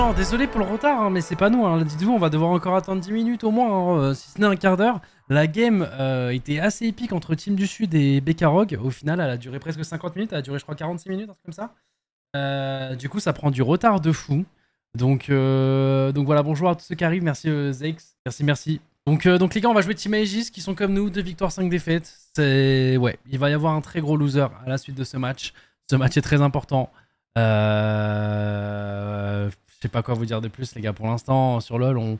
gens, désolé pour le retard, hein, mais c'est pas nous. Hein. Dites-vous, on va devoir encore attendre 10 minutes au moins, hein, si ce n'est un quart d'heure. La game était assez épique entre Team du Sud et Bekarog. Au final, elle a duré presque 50 minutes. Elle a duré, je crois, 46 minutes, un truc comme ça. Du coup, ça prend du retard de fou. Donc voilà, bonjour à tous ceux qui arrivent. Merci Zex. Merci. Donc les gars, on va jouer Team Aegis qui sont comme nous, 2 victoires, 5 défaites. Ouais, il va y avoir un très gros loser à la suite de ce match. Ce match est très important. Je sais pas quoi vous dire de plus les gars. Pour l'instant, sur LoL, on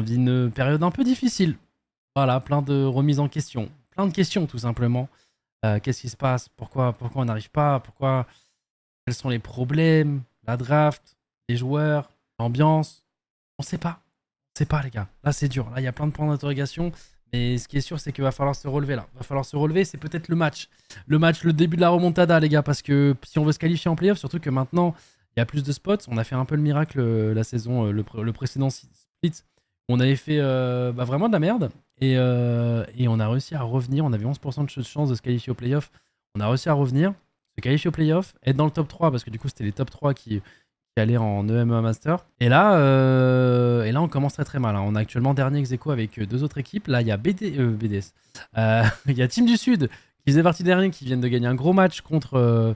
vit une période un peu difficile. Voilà, plein de remises en question. Plein de questions tout simplement. Qu'est-ce qui se passe? Pourquoi on n'arrive pas? Quels sont les problèmes? La draft? Les joueurs? L'ambiance? On sait pas. On sait pas les gars. Là c'est dur. Là il y a plein de points d'interrogation. Mais ce qui est sûr c'est qu'il va falloir se relever là. Il va falloir se relever. C'est peut-être le match. Le début de la remontada les gars. Parce que si on veut se qualifier en playoff, surtout que maintenant il y a plus de spots. On a fait un peu le miracle la saison, le précédent split. On avait fait vraiment de la merde. Et on a réussi à revenir. On avait 11% de chance de se qualifier au playoff. On a réussi à revenir, se qualifier au playoff, être dans le top 3 parce que du coup c'était les top 3 qui allaient en EMEA Master. Et là on commence très très mal. Hein. On a actuellement dernier ex-aequo avec 2 autres équipes. Là il y a BDS. Il y a Team du Sud qui faisait partie dernier qui viennent de gagner un gros match contre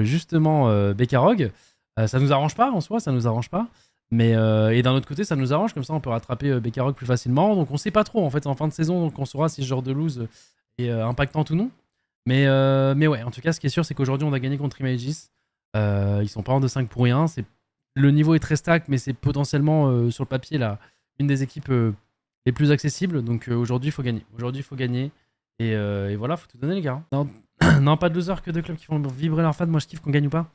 justement Bekarog. Ça nous arrange pas en soi, ça nous arrange pas. Mais et d'un autre côté ça nous arrange, comme ça on peut rattraper Bekarog plus facilement. Donc on sait pas trop en fait en fin de saison, donc on saura si ce genre de lose est impactant ou non. Mais ouais, en tout cas ce qui est sûr c'est qu'aujourd'hui on a gagné contre Team Aegis. Ils sont pas en 2-5 pour rien. Le niveau est très stack, mais c'est potentiellement sur le papier là une des équipes les plus accessibles. Donc aujourd'hui il faut gagner. Aujourd'hui il faut gagner. Et voilà, faut tout donner les gars. Non, non, pas de loser, que de clubs qui font vibrer leur fan. Moi je kiffe qu'on gagne ou pas.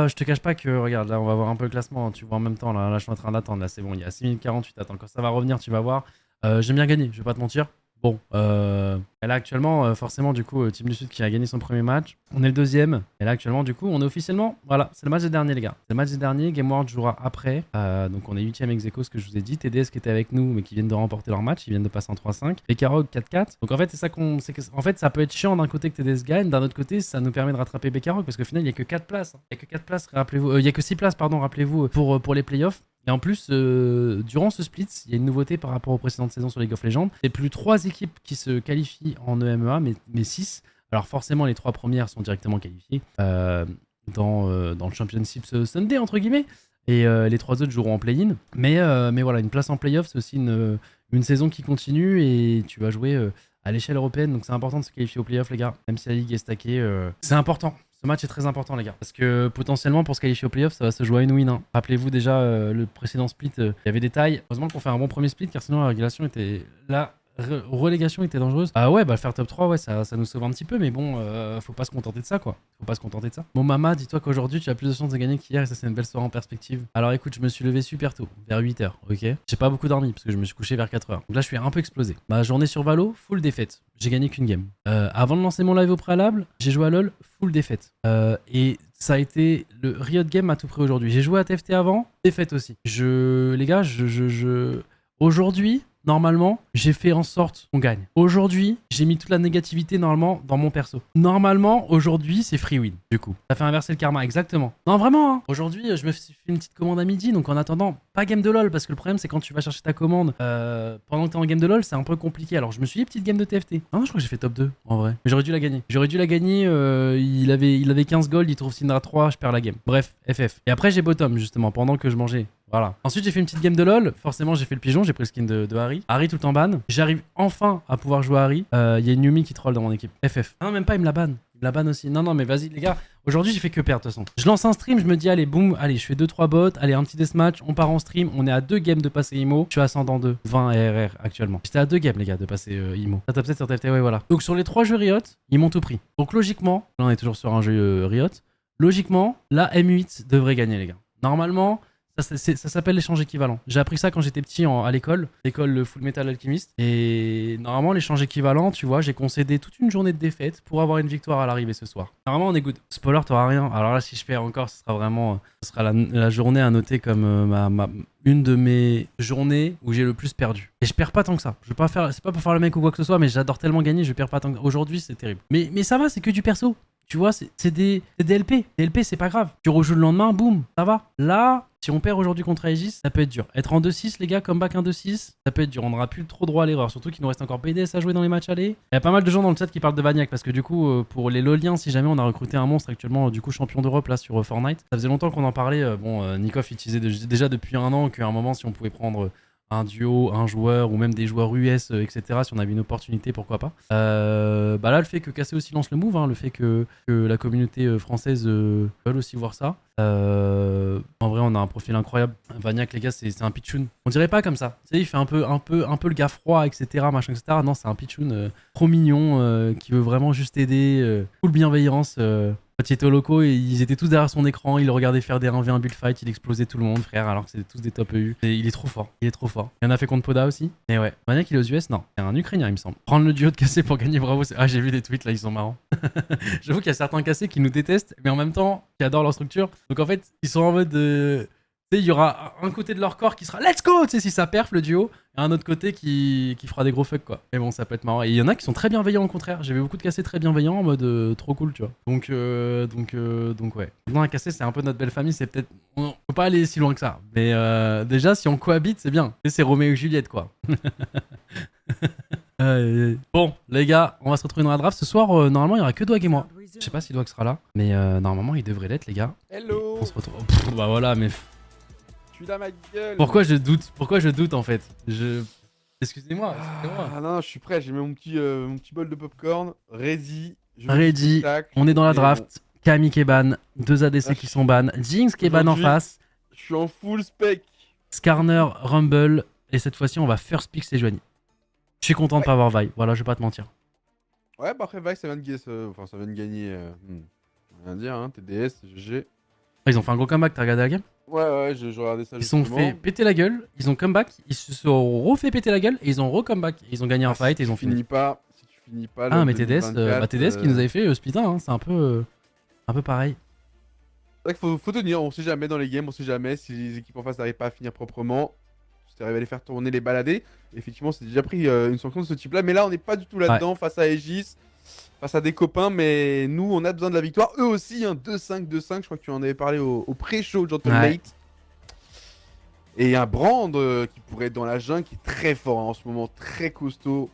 Je te cache pas que, regarde, là on va voir un peu le classement. Tu vois en même temps, là je suis en train d'attendre. Là c'est bon, il y a 6 minutes 48. Attends, quand ça va revenir, tu vas voir. J'aime bien gagner, je vais pas te mentir. Bon, là actuellement, forcément, du coup, Team du Sud qui a gagné son premier match. On est le deuxième. Et là actuellement, du coup, on est officiellement. Voilà, c'est le match des derniers, les gars. C'est le match des derniers. Game World jouera après. Donc on est 8ème ex-aequo, ce que je vous ai dit. TDS qui était avec nous, mais qui viennent de remporter leur match. Ils viennent de passer en 3-5. Bekarog 4-4. Donc en fait, c'est ça qu'on. En fait, ça peut être chiant d'un côté que TDS gagne. D'un autre côté, ça nous permet de rattraper Bekarog. Parce qu'au final, il n'y a que 4 places. Hein. Il n'y a que 4 places, rappelez-vous. Il n'y a que 6 places, pardon, rappelez-vous, pour les playoffs. Et en plus, durant ce split, il y a une nouveauté par rapport aux précédentes saisons sur League of Legends. C'est plus 3 équipes qui se qualifient en EMEA, mais 6. Alors forcément, les 3 premières sont directement qualifiées dans le Championship Sunday, entre guillemets. Et les 3 autres joueront en play-in. Mais voilà, une place en play-off, c'est aussi une saison qui continue et tu vas jouer à l'échelle européenne. Donc c'est important de se qualifier au play-off, les gars. Même si la ligue est stackée, c'est important. Ce match est très important les gars, parce que potentiellement pour se qualifier au playoff ça va se jouer à une win. Hein. Rappelez-vous déjà le précédent split, il y avait des tailles. Heureusement qu'on fait un bon premier split car sinon la relégation était relégation était dangereuse. Ah ouais, bah faire top 3, ouais, ça nous sauve un petit peu, mais bon, faut pas se contenter de ça quoi. Faut pas se contenter de ça. Bon Mama, dis-toi qu'aujourd'hui tu as plus de chances de gagner qu'hier et ça c'est une belle soirée en perspective. Alors écoute, je me suis levé super tôt, vers 8h, ok. J'ai pas beaucoup dormi parce que je me suis couché vers 4h. Donc là je suis un peu explosé. Ma journée sur Valo, full défaite. J'ai gagné qu'une game. Avant de lancer mon live au préalable, j'ai joué à LoL, full défaite. Et ça a été le Riot Game à tout près aujourd'hui. J'ai joué à TFT avant, défaite aussi. Les gars, aujourd'hui, normalement, j'ai fait en sorte qu'on gagne. Aujourd'hui, j'ai mis toute la négativité normalement dans mon perso. Normalement, aujourd'hui, c'est free win, du coup. Ça fait inverser le karma, exactement. Non, vraiment, hein. Aujourd'hui, je me suis fait une petite commande à midi, donc en attendant, pas game de LoL, parce que le problème, c'est quand tu vas chercher ta commande pendant que t'es en game de LoL, c'est un peu compliqué. Alors, je me suis dit, petite game de TFT. Ah non, je crois que j'ai fait top 2, en vrai. Mais j'aurais dû la gagner. Il avait 15 gold, il trouve Syndra 3, je perds la game. Bref, FF. Et après, j'ai bottom, justement, pendant que je mangeais. Voilà. Ensuite, j'ai fait une petite game de LoL. Forcément, j'ai fait le pigeon, j'ai pris le skin de Harry. Harry tout le temps ban. J'arrive enfin à pouvoir jouer à Harry. Il y a une Yumi qui troll dans mon équipe. FF. Ah non, même pas, il me la ban. Il me la ban aussi. Non, mais vas-y, les gars. Aujourd'hui, j'ai fait que perdre, de toute façon. Je lance un stream, je me dis, allez, boum, allez, je fais 2-3 bots. Allez, un petit deathmatch. On part en stream. On est à 2 games de passer IMO. Je suis ascendant 2, 20 RR actuellement. J'étais à 2 games, les gars, de passer IMO. Ça tape 7 sur TFT, ouais, voilà. Donc, sur les 3 jeux Riot, ils m'ont tout pris. Donc, logiquement, là, on est toujours sur un jeu Riot. Logiquement, la M8 devrait gagner, les gars. Normalement, ça s'appelle l'échange équivalent. J'ai appris ça quand j'étais petit à l'école Full Metal Alchemist. Et normalement, l'échange équivalent, tu vois, j'ai concédé toute une journée de défaite pour avoir une victoire à l'arrivée ce soir. Normalement, on est good. Spoiler, t'auras rien. Alors là, si je perds encore, ce sera la journée à noter comme une de mes journées où j'ai le plus perdu. Et je perds pas tant que ça. C'est pas pour faire le mec ou quoi que ce soit, mais j'adore tellement gagner, je perds pas tant que ça. Aujourd'hui, c'est terrible. Mais ça va, c'est que du perso. Tu vois, c'est des LP. Des LP, c'est pas grave. Tu rejoues le lendemain, boum, ça va. Là, Si on perd aujourd'hui contre Aegis, ça peut être dur. Être en 2-6, les gars, comeback 1-2-6, ça peut être dur. On n'aura plus trop droit à l'erreur. Surtout qu'il nous reste encore PDS à jouer dans les matchs allés. Il y a pas mal de gens dans le chat qui parlent de Vaniac parce que du coup, pour les Loliens, si jamais on a recruté un monstre actuellement, du coup, champion d'Europe là sur Fortnite, ça faisait longtemps qu'on en parlait. Bon, Nikov il disait déjà depuis un an qu'à un moment, si on pouvait prendre un duo, un joueur ou même des joueurs US, etc. Si on avait une opportunité, pourquoi pas. Bah là, le fait que Cassé aussi lance le move, hein, le fait que la communauté française veut aussi voir ça. En vrai, on a un profil incroyable. Vaniac, les gars, c'est un pitchoun. On dirait pas comme ça. Tu sais, il fait un peu le gars froid, etc. Machin, etc. Non, c'est un pitchoun trop mignon qui veut vraiment juste aider. Full bienveillance. Quand il était au loco, ils étaient tous derrière son écran, il le regardait faire des 1v1 build fight, il explosait tout le monde, frère, alors que c'était tous des top EU. Et il est trop fort, il est trop fort. Il en a fait contre Poda aussi. Et ouais, Vaniac il est aux US, non, c'est un Ukrainien il me semble. Prendre le duo de Cassé pour gagner Bravo, ah j'ai vu des tweets là, ils sont marrants. J'avoue qu'il y a certains Cassés qui nous détestent, mais en même temps, qui adorent leur structure. Donc en fait, ils sont en mode tu sais, il y aura un côté de leur corps qui sera let's go, tu sais, si ça perf le duo, et un autre côté qui fera des gros fucks quoi. Mais bon, ça peut être marrant. Et il y en a qui sont très bienveillants au contraire. J'ai vu beaucoup de Cassés très bienveillants en mode trop cool, tu vois. Donc ouais. Non, un Cassé, c'est un peu notre belle famille. C'est peut-être. On peut pas aller si loin que ça. Mais déjà, si on cohabite, c'est bien. C'est Roméo et Juliette quoi. Bon, les gars, on va se retrouver dans la draft. Ce soir, normalement, il y aura que Dwag et moi. Je sais pas si Dwag sera là, mais normalement, il devrait l'être, les gars. Hello. On se retrouve. Bah voilà, mais. Tu l'as ma gueule. Pourquoi je doute en fait. Excusez-moi. Ah non, je suis prêt, j'ai mis mon petit bol de popcorn, ready. Ready, on est dans la draft. Camille qui est ban, 2 ADC qui sont ban, Jinx qui est ban en face. Je suis en full spec. Skarner, Rumble, et cette fois-ci on va first pick Sejuani. Je suis content de pas avoir Vi, voilà, je vais pas te mentir. Ouais, bah après Vi, ça vient de gagner. Rien dire, hein, TDS, GG. Ils ont fait un gros comeback, t'as regardé la game? Ouais, je regardais ça Ils se sont fait péter la gueule, ils ont comeback, ils se sont refait péter la gueule et ils ont re-comeback. Ils ont gagné un fight et ils ont fini. Si tu finis pas. Ah, mais TDS, TDS qui nous avait fait splitter, hein, c'est un peu pareil. C'est vrai qu'il faut tenir, on sait jamais dans les games, on sait jamais si les équipes en face n'arrivent pas à finir proprement. Si tu arrives à les faire tourner, les balader. Effectivement, c'est déjà pris une sanction de ce type-là, mais là on n'est pas du tout là-dedans face à Aegis. Face à des copains, mais nous on a besoin de la victoire. Eux aussi, hein, 2-5, 2-5. Je crois que tu en avais parlé au pré-show, Gentle Mate. Et un Brand qui pourrait être dans la jungle, qui est très fort hein, en ce moment, très costaud.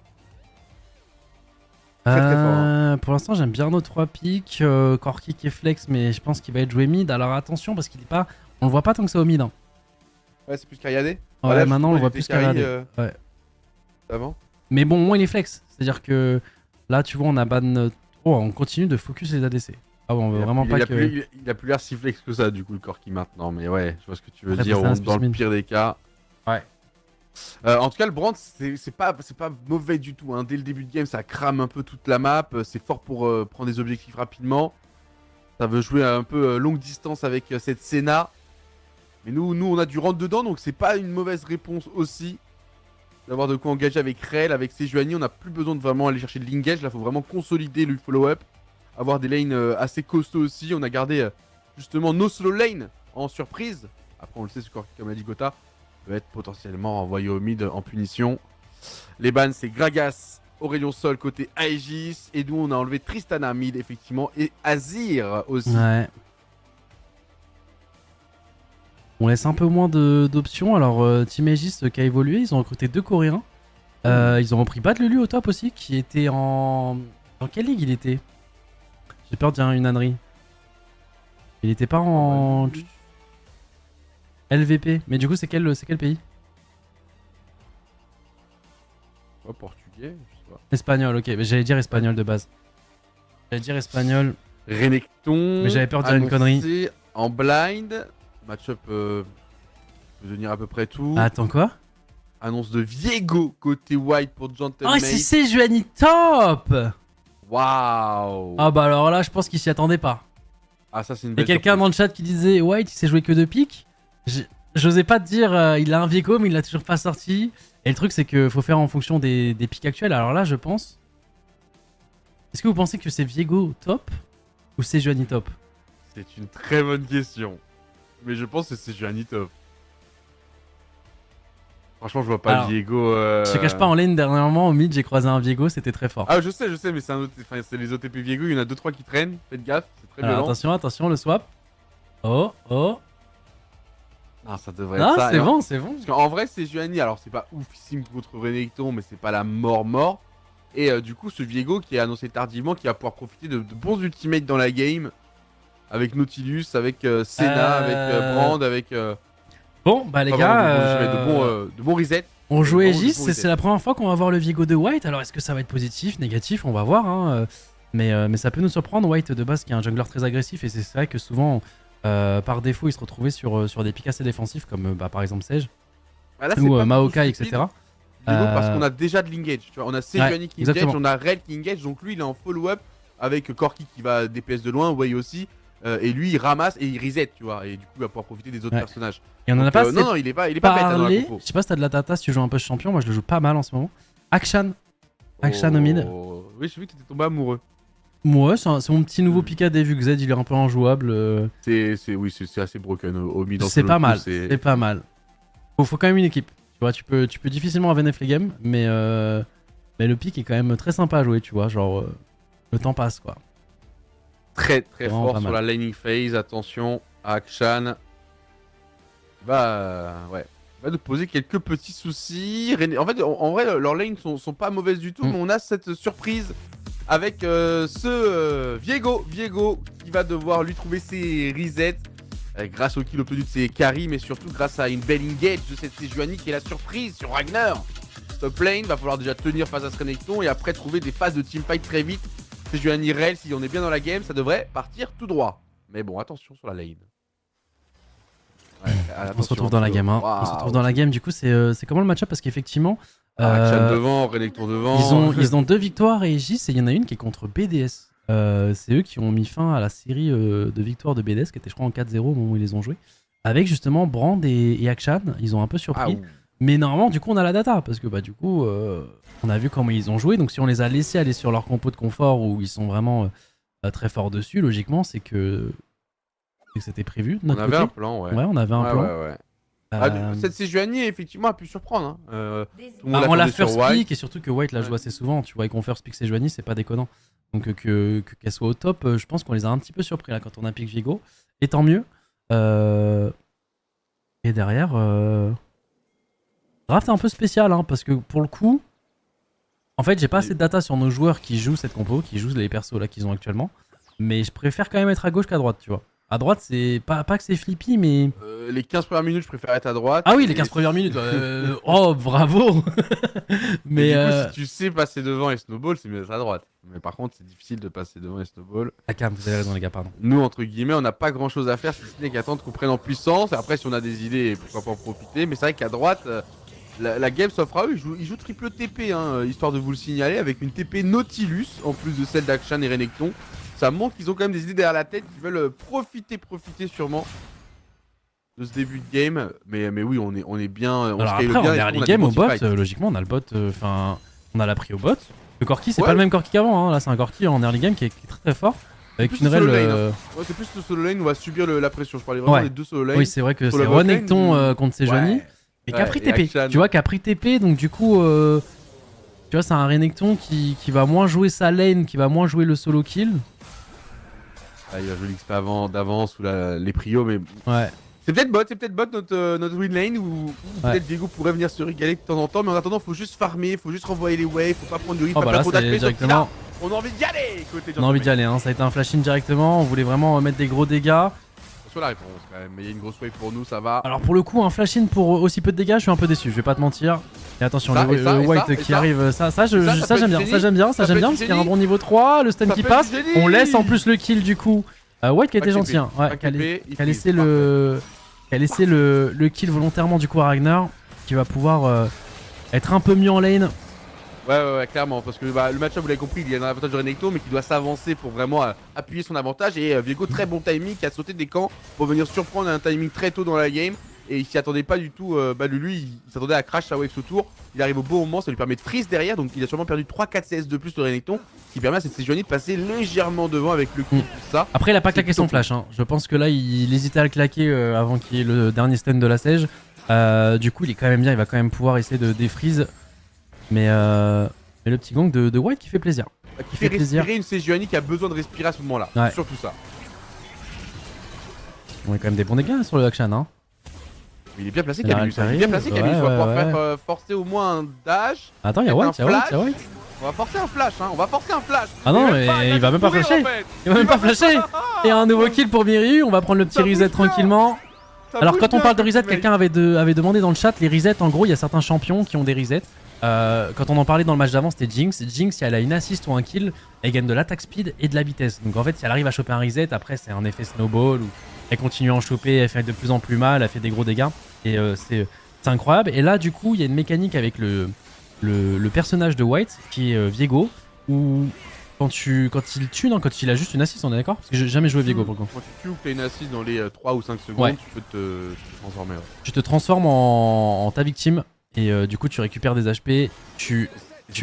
Très fort. Hein. Pour l'instant, j'aime bien nos 3 picks. Corki qui est flex, mais je pense qu'il va être joué mid. Alors attention, parce qu'il est pas. On le voit pas tant que ça au mid. Hein. Ouais, c'est plus Cariadé. Ouais, voilà, maintenant on le voit plus Cariadé. Ouais. Avant. Mais bon, moi il est flex. C'est-à-dire que. Là, tu vois, on a ban. Oh, on continue de focus les ADC. Ah ouais, on veut vraiment pas que. Il a plus l'air si flex que ça, du coup, le Corki maintenant. Mais ouais, je vois ce que tu veux dire. Dans le pire des cas. Ouais. En tout cas, le Brand, c'est pas mauvais du tout. Hein. Dès le début de game, ça crame un peu toute la map. C'est fort pour prendre des objectifs rapidement. Ça veut jouer un peu longue distance avec cette Senna. Mais nous, on a du rentre dedans, donc c'est pas une mauvaise réponse aussi. D'avoir de quoi engager avec Rel, avec Sejuani, on n'a plus besoin de vraiment aller chercher de l'engage. Là, il faut vraiment consolider le follow-up. Avoir des lanes assez costauds aussi. On a gardé justement nos solo lanes en surprise. Après, on le sait, comme l'a dit Gotha, peut être potentiellement envoyé au mid en punition. Les bans, c'est Gragas, Aurelion Sol côté Aegis. Et nous, on a enlevé Tristana mid, effectivement. Et Azir aussi. Ouais. On laisse un peu moins d'options. Alors, Team Aegis qui a évolué, ils ont recruté 2 Coréens. Ils ont repris Bad Lulu au top aussi, qui était en. Dans quelle ligue il était? J'ai peur de dire une ânerie. Il était pas en. LVP. Mais du coup, c'est quel pays? Oh, portugais, je sais pas. Espagnol, ok. Mais j'allais dire espagnol de base. J'allais dire espagnol. Renekton. Mais j'avais peur de dire une connerie. En blind. Match-up peut devenir à peu près tout. Attends, quoi? Annonce de Viego côté white pour Gentle Oh, Mate. c'est Sejuani top! Waouh! Ah bah alors là, je pense qu'il s'y attendait pas. Ah, ça, c'est une Il y belle a quelqu'un dans le chat qui disait White, il s'est joué que 2 pics. J'osais pas te dire, il a un Viego, mais il l'a toujours pas sorti. Et le truc, c'est qu'il faut faire en fonction des pics actuels. Alors là, je pense. Est-ce que vous pensez que c'est Viego top ou Sejuani top? C'est une très bonne question. Mais je pense que c'est Sejuani top. Franchement, je vois pas Viego. Je te cache pas, en lane dernièrement, au mid, j'ai croisé un Viego, c'était très fort. Ah, je sais, mais c'est les OTP Viego, il y en a 2-3 qui traînent. Faites gaffe, c'est très violent. Attention, le swap. Oh. Ah, ça devrait être Ah, ça. c'est bon, c'est bon. Parce qu'en vrai, c'est Sejuani, alors c'est pas oufissime contre Renekton, mais c'est pas la mort. Et du coup, ce Viego qui est annoncé tardivement, qui va pouvoir profiter de bons ultimates dans la game. Avec Nautilus, avec Senna, avec Brand, avec. Bon, bah les pas gars, vraiment de bons resets. on joue Vraiment de Aegis, bons c'est resets. la première fois qu'on va voir le Viego de White. Alors est-ce que ça va être positif, négatif? On va voir. Hein. Mais ça peut nous surprendre. White de base qui est un jungler très agressif et c'est vrai que souvent, par défaut, il se retrouvait sur des pics assez défensifs comme par exemple Sage Ah, là, c'est ou pas du tout Maokai, stupide, etc. Viego, parce qu'on a déjà de l'engage. Tu vois, on a Sejuani qui engage, exactement. on a Rel qui engage, donc lui il est en follow-up avec Corki qui va DPS de loin, Wei aussi. Et lui il ramasse et il reset, tu vois. Et du coup il va pouvoir profiter des autres personnages. Et on en a Donc, pas non, il est pas bête hein, dans la parlé. compo. Je sais pas si t'as de la tata, si tu joues un peu champion. Moi je le joue pas mal en ce moment. Akshan. Akshan au mid. Oui, j'ai vu que t'étais tombé amoureux. Moi, c'est mon petit nouveau Picadé vu que Z il est un peu injouable. C'est assez broken au mid. C'est pas mal. C'est pas mal. Faut quand même une équipe. Tu vois, tu peux difficilement AVNF les games, mais le pick est quand même très sympa à jouer, tu vois. Genre, le temps passe quoi. Très vraiment fort pas sur mal. la laning phase. Attention, Akshan va nous poser quelques petits soucis. En fait, en vrai, leurs lanes sont pas mauvaises du tout, mais on a cette surprise avec Viego qui va devoir lui trouver ses resets grâce au kill obtenu de ses carries, mais surtout grâce à une belle engage de cette Sejuani qui est la surprise sur Ragnar. Top lane, va falloir déjà tenir face à ce Renekton et après trouver des phases de teamfight très vite. Sejuani Rel, si on est bien dans la game, ça devrait partir tout droit. Mais bon, attention sur la lane. Ouais, On se retrouve dans la game. Hein. Wow. On se retrouve dans la game. Du coup, c'est comment le match-up? Parce qu'effectivement, Akshan devant, Renekton devant. ils ont 2 victoires et Aegis, et il y en a une qui est contre BDS. C'est eux qui ont mis fin à la série de victoires de BDS qui était, je crois, en 4-0 au moment où ils les ont joués. Avec justement Brand et Akshan. Ils ont un peu surpris. Mais normalement, du coup, on a la data. Parce que bah, du coup, on a vu comment ils ont joué. Donc, si on les a laissés aller sur leur compo de confort où ils sont vraiment très forts dessus, logiquement, c'est que c'était prévu. De On notre avait côté. un plan, ouais. Ouais, on avait un plan. Ouais. Cette Sejuani, effectivement, a pu surprendre. Hein. On l'a first pick et surtout que White l'a joué assez souvent. Tu vois, et qu'on first pick Sejuani, c'est pas déconnant. Donc qu'elle soit au top, je pense qu'on les a un petit peu surpris là quand on a pick Viego. Et tant mieux. Et derrière, draft un peu spécial, hein, parce que pour le coup, en fait, j'ai pas assez de data sur nos joueurs qui jouent cette compo, qui jouent les persos là qu'ils ont actuellement. Mais je préfère quand même être à gauche qu'à droite, tu vois. À droite, c'est pas que c'est flippy, mais. Les 15 premières minutes, je préfère être à droite. Ah oui, les 15 premières minutes. Oh, bravo. Mais du coup, si tu sais passer devant et snowball, c'est mieux d'être à droite. Mais par contre, c'est difficile de passer devant et snowball. Ah, calme, vous avez raison, les gars, pardon. Nous, entre guillemets, on n'a pas grand chose à faire si ce n'est qu'attendre qu'on prenne en puissance. Et après, si on a des idées, pourquoi pas en profiter. Mais c'est vrai qu'à droite, la game s'offre à eux. Ils jouent triple TP, hein, histoire de vous le signaler, avec une TP Nautilus en plus de celle d'Akshan et Renekton. Ça montre qu'ils ont quand même des idées derrière la tête, qu'ils veulent profiter sûrement de ce début de game. Mais oui, on est bien. Alors après, on est early game au bot. Logiquement, on a le bot. Enfin, on a la pris au bot. Le Corki, c'est pas le même Corki qu'avant. Hein. Là, c'est un Corki en early game qui est très fort. Avec une rel. Ouais, c'est plus le solo lane où on va subir la pression. Je parlais vraiment des deux solo lanes. Oui, c'est vrai que c'est Renekton contre Sejuani. Mais qui a pris TP. Tu vois, qui a pris TP. Donc, du coup, tu vois, c'est un Renekton qui va moins jouer sa lane, qui va moins jouer le solo kill. Ah, il va jouer l'XP d'avance ou les prios, mais. Ouais. C'est peut-être bot notre win lane ou peut-être Viego pourrait venir se régaler de temps en temps, mais en attendant, faut juste farmer, faut juste renvoyer les waves, faut pas prendre de hit, pas trop d'HP. Directement. On a envie d'y aller côté On a envie d'y aller, hein. Ça a été un flash-in directement. On voulait vraiment mettre des gros dégâts. Sur la réponse quand même, mais il y a une grosse wave pour nous, ça va. Alors pour le coup, un flash-in pour aussi peu de dégâts, je suis un peu déçu, je vais pas te mentir. Et attention, le White qui arrive, ça j'aime bien, parce qu'il y a un bon niveau 3, le stun qui passe. On laisse en plus le kill du coup. White qui a été gentil, hein. Ouais, qui a laissé le kill volontairement du coup à Ragnar, qui va pouvoir être un peu mieux en lane. Ouais, clairement, parce que le match-up, vous l'avez compris, il y a un avantage de Renekton, mais qui doit s'avancer pour vraiment appuyer son avantage. Et Viego, très bon timing, qui a sauté des camps pour venir surprendre un timing très tôt dans la game. Et il s'y attendait pas du tout. Lui, il s'attendait à crash sa wave autour. Il arrive au bon moment, ça lui permet de freeze derrière. Donc il a sûrement perdu 3-4 CS de plus de Renekton, qui permet à cette Sejuani de passer légèrement devant avec le coup. Ça. Après, il a pas claqué son flash. Hein. Je pense que là, il hésitait à le claquer avant qu'il y ait le dernier stun de la Sage. Du coup, il est quand même bien. Il va quand même pouvoir essayer de défreeze. Mais le petit gang de White qui fait plaisir. Qui fait respirer une Sejuani qui a besoin de respirer à ce moment-là. Ouais. Surtout ça. On a quand même des bons dégâts sur le Akshan. Hein. Il est bien placé, Il a Camillus. Il est récupéré, bien placé, Camillus. ouais, On va pouvoir ouais, faire forcer au moins un dash. Attends, y'a White, un flash. y'a White. On va forcer un flash, hein. On va forcer un flash. Ah non, mais il va même pas courir, flasher. en fait. Il va même pas flasher. Et un nouveau kill pour Miryu. On va prendre le petit Ça reset bouge bien. tranquillement. Ça Alors bouge quand on bien, parle de comme reset, tu m'as quelqu'un avait demandé dans le chat les resets. En gros, il y a certains champions qui ont des resets. Quand on en parlait dans le match d'avant, c'était Jinx. Jinx, si elle a une assist ou un kill, elle gagne de l'attaque speed et de la vitesse. Donc en fait, si elle arrive à choper un reset, après c'est un effet snowball où elle continue à en choper, elle fait de plus en plus mal, elle fait des gros dégâts. Et c'est incroyable. Et là, du coup, il y a une mécanique avec le personnage de White qui est Viego, où quand il tue, non, quand il a juste une assist, on est d'accord? Parce que j'ai jamais joué Viego pour le coup. Quand tu tues ou que t'as une assist dans les 3 ou 5 secondes, Ouais. tu peux te transformer. Ouais. Tu te transformes en ta victime et du coup tu récupères des HP, tu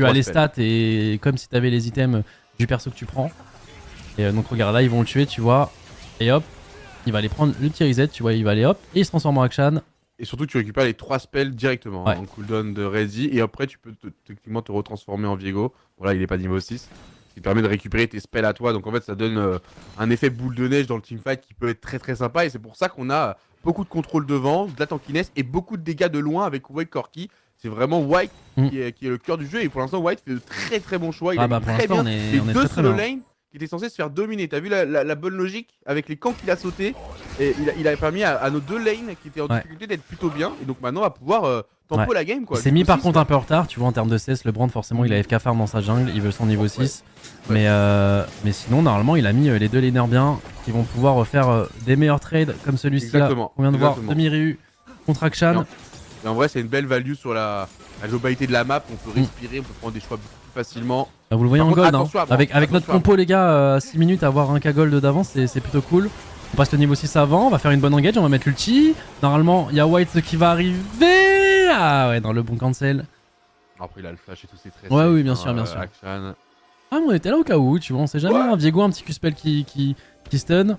as les stats et comme si tu avais les items du perso que tu prends. Et donc regarde là ils vont le tuer, tu vois, et hop, il va aller prendre le petit reset, tu vois, il va aller hop, et il se transforme en Akshan. Et surtout, tu récupères les 3 spells directement Ouais. en cooldown de Rezi. Et après, tu peux techniquement te retransformer en Viego. Voilà, il est pas niveau 6. Ce qui te permet de récupérer tes spells à toi. Donc en fait, ça donne un effet boule de neige dans le teamfight qui peut être très très sympa. Et c'est pour ça qu'on a beaucoup de contrôle devant, de la tankiness et beaucoup de dégâts de loin avec White Corki. C'est vraiment White qui est le cœur du jeu. Et pour l'instant, White fait de très très bons choix. Il Ah a bah mis pour très l'instant bien on les est deux très très solo bien. lane qui étaient censés se faire dominer. T'as vu la bonne logique avec les camps qu'il a sauté. Et il a permis à nos deux lanes qui étaient en difficulté d'être plutôt bien. Et donc maintenant, on va pouvoir tempo la game. Quoi. Il s'est mis par contre un peu en retard, tu vois, en termes de CS. Le Brand, forcément, il a FK farm dans sa jungle, il veut son niveau 6. Ouais. Mais sinon, normalement, il a mis les deux laners bien qui vont pouvoir faire des meilleurs trades comme celui-ci là. Exactement, On vient de voir exactement. Demi-Ryu contre Akshan. Et en vrai, c'est une belle value sur la globalité de la map. On peut respirer, on peut prendre des choix beaucoup plus facilement. Bah, vous le voyez Par en contre, gold, hein. attention à Brand, Avec notre attention à compo, les gars, 6 minutes à avoir un K gold d'avance, c'est plutôt cool. On passe le niveau 6 avant, on va faire une bonne engage, on va mettre l'ulti. Normalement, il y a White qui va arriver. Ah ouais, dans le bon cancel. Après, il a le flash et tout, c'est très Ouais, safe, oui, bien sûr, bien sûr. Akshan. Ah, mais on était là au cas où, tu vois, on sait jamais. Ouais. Un Viego, un petit Q-spell qui stun.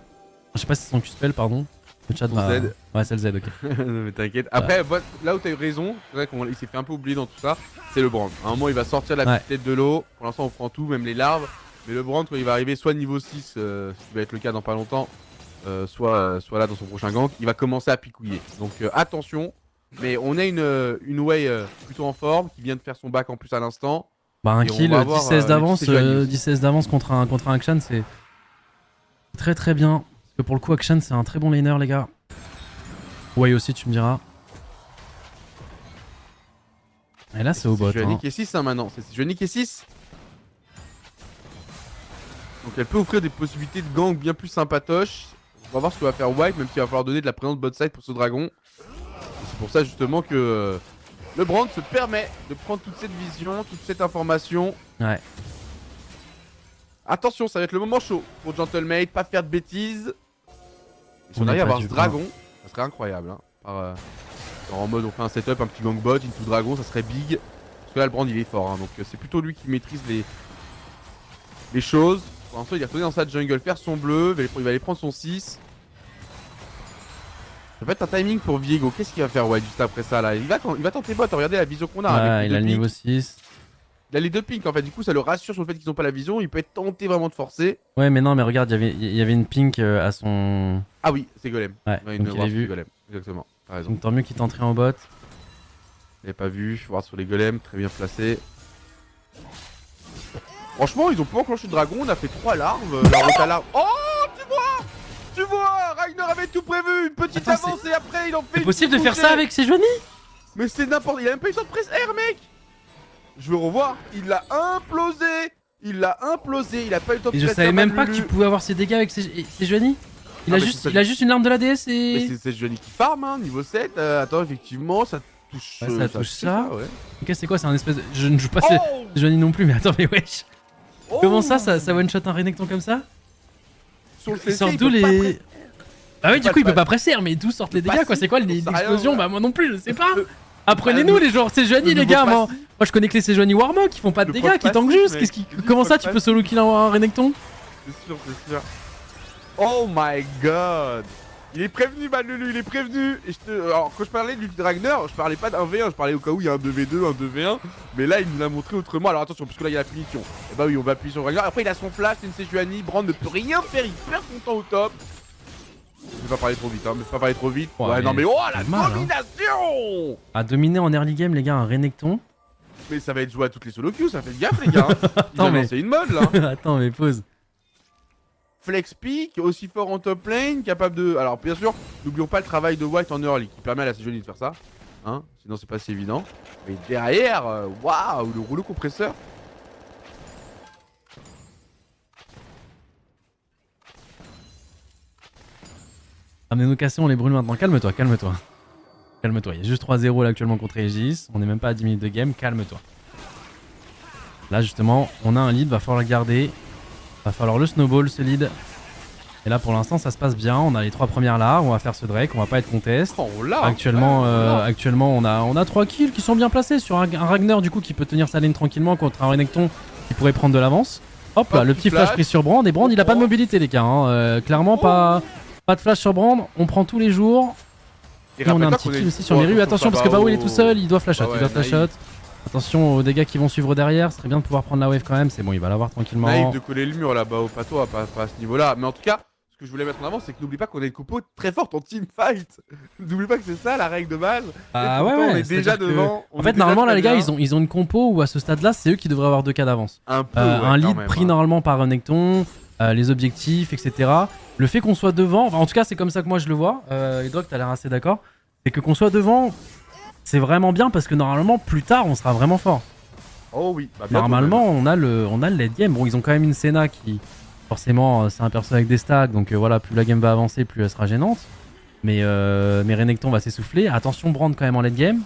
Je sais pas si c'est son Q-spell, pardon. Le chat Son va. Z. Ouais, c'est le Z, ok. Mais t'inquiète. Après, là où t'as eu raison, c'est vrai qu'il s'est fait un peu oublier dans tout ça, c'est le Brand. À un moment, il va sortir la petite tête de l'eau. Pour l'instant, on prend tout, même les larves. Mais le Brand, quand il va arriver soit niveau 6, ce qui va être le cas dans pas longtemps, soit là dans son prochain gank, il va commencer à picouiller. Donc attention. Mais on a une Wei plutôt en forme qui vient de faire son back en plus à l'instant. Bah, un Et on kill, va avoir, 10-16 d'avance, les 10-16 d'avance contre un Akshan, c'est très très bien. Parce que pour le coup, Akshan, c'est un très bon laner, les gars. Ouais, aussi, tu me diras. Et là, c'est au bot. C'est Joanie qui est 6 hein, maintenant. C'est Joanie qui est 6. Donc elle peut offrir des possibilités de gank bien plus sympatoches. On va voir ce que va faire White, même s'il va falloir donner de la présence bot side pour ce dragon. C'est pour ça justement que le Brand se permet de prendre toute cette vision, toute cette information. Ouais. Attention, ça va être le moment chaud pour Gentlemate, pas faire de bêtises. Et si On on est arrive à pas avoir du ce tout. dragon, ça serait incroyable. Hein. En mode on fait un setup, un petit gank bot, into dragon, ça serait big. Parce que là le Brand il est fort, hein, donc c'est plutôt lui qui maîtrise les choses. Pour l'instant il est retourné dans sa jungle faire son bleu, il va aller prendre son 6. Ça peut être un timing pour Viego, qu'est-ce qu'il va faire White juste après ça là il va tenter bot, regardez la vision qu'on a. Ouais, avec il a le deux niveau pics. 6. Il a les deux pinks en fait, du coup ça le rassure sur le fait qu'ils n'ont pas la vision, il peut être tenté vraiment de forcer. Ouais, mais non, mais regarde, il y avait une pink à son. Ah oui, c'est Golem. Ouais, Ouais, donc il voir est sur vu. Golem. Exactement, t'as raison. Donc tant mieux qu'il t'entrait en bot. J'avais pas vu, voir sur les golems, très bien placé. Franchement, ils ont pas enclenché le dragon, on a fait 3 larves, la route à larves. Oh, tu vois, Ragnar avait tout prévu, une petite Attends, avance et après il en fait C'est une possible de petite faire bouchée. ça avec ses Joanie? Mais c'est n'importe, il a même pas eu le temps de presse R, mec. Je veux revoir, il l'a implosé. Il a pas eu le temps de Et je presse savais R, même pas que Lulu. tu pouvais avoir ses dégâts avec ses Joanie. Il Ah, a mais juste, c'est il a juste une arme de la DS Mais et. c'est Johnny qui farm, hein, niveau 7. Attends, effectivement, ça touche. Ouais, ça touche ça. Ouais. Ok, c'est quoi? C'est un espèce de. Je ne joue pas Oh ses Joanie non plus, mais attends, mais wesh. Oh Comment ça one shot un Renekton comme ça? Sur le Il CC, sort il d'où peut pas les. Ah oui, du pas coup, il le peut pas presser, mais d'où sortent les dégâts quoi? C'est quoi J'en sais rien, l'explosion? ouais. Bah, moi non plus, je sais pas. Le- Apprenez-nous le- les joueurs, c'est Joanie le les gars, nouveau moi. passif. Moi je connais que les Sejuani Warmog qui font pas de Le dégâts, proc qui tankent passif, juste. mec. Qu'est-ce qui... Le Comment ça proc tu peux solo kill un Renekton? C'est sûr, c'est sûr. Oh my god. Il est prévenu, Lulu, il est prévenu. Et alors, quand je parlais de l'ulti Ragnar, je parlais pas d'un 1v1, je parlais au cas où il y a un 2v2, un 2v1. Mais là, il nous l'a montré autrement. Alors attention, parce que là, il y a la punition. Et bah oui, on va appuyer sur Ragnar. Après, il a son flash, c'est une Sejuani. Brand ne peut rien faire, il perd son temps au top. Je vais pas parler trop vite, hein, mais pas parler trop vite. Ouais, Ouais, non mais oh la mal, hein. domination. À dominer en early game, les gars, un Renekton. Mais ça va être joué à toutes les solo queues, ça fait gaffe les gars. Hein. Ils Attends, ont lancé une mode là. Attends, mais pause. Flex pick, aussi fort en top lane, capable de... Alors bien sûr, n'oublions pas le travail de White en early, qui permet à la Sejuani de faire ça. Hein, sinon c'est pas si évident. Mais derrière, waouh, le rouleau compresseur. Amenez-nous casser, on les brûle maintenant. Calme-toi, calme-toi. Calme-toi, il y a juste 3-0 là actuellement contre Aegis. On n'est même pas à 10 minutes de game, calme-toi. Là justement, on a un lead, va falloir le garder. Va falloir le snowball ce lead. Et là pour l'instant ça se passe bien, on a les 3 premières là, on va faire ce Drake, on va pas être contest. Oh, on l'a. Actuellement, Ouais, actuellement on a 3 kills qui sont bien placés sur un Ragnar du coup qui peut tenir sa lane tranquillement contre un Renekton qui pourrait prendre de l'avance. Hop là, Hop, le petit flash pris sur Brand, et Brand il a pas de mobilité les gars, hein. Clairement pas de flash sur Brand, on prend tous les jours. Et on a un petit kill aussi sur Meru, attention parce que Bao il est tout seul, il doit flash out, il doit flash out. Attention aux dégâts qui vont suivre derrière, ce serait bien de pouvoir prendre la wave quand même, c'est bon, il va l'avoir tranquillement. Naïf de coller le mur là-bas au patois, pas à ce niveau-là. Mais en tout cas, ce que je voulais mettre en avant, c'est que n'oublie pas qu'on a une compo très forte en teamfight. N'oublie pas que c'est ça la règle de base. Ah ouais, on est déjà devant. En fait, normalement, là, les gars, ils ont une compo où à ce stade-là, c'est eux qui devraient avoir 2K d'avance. Un peu. Un lead pris normalement par Renekton, les objectifs, etc. Le fait qu'on soit devant, enfin, en tout cas, c'est comme ça que moi je le vois. Et Doc, t'as l'air assez d'accord. C'est que qu'on soit devant, c'est vraiment bien parce que normalement, plus tard, on sera vraiment fort. Oh oui. Bah, Normalement, on a le late game. Bon, ils ont quand même une Senna qui, forcément, c'est un perso avec des stacks. Donc voilà, plus la game va avancer, plus elle sera gênante. Mais Renekton va s'essouffler. Attention, Brand quand même en late game.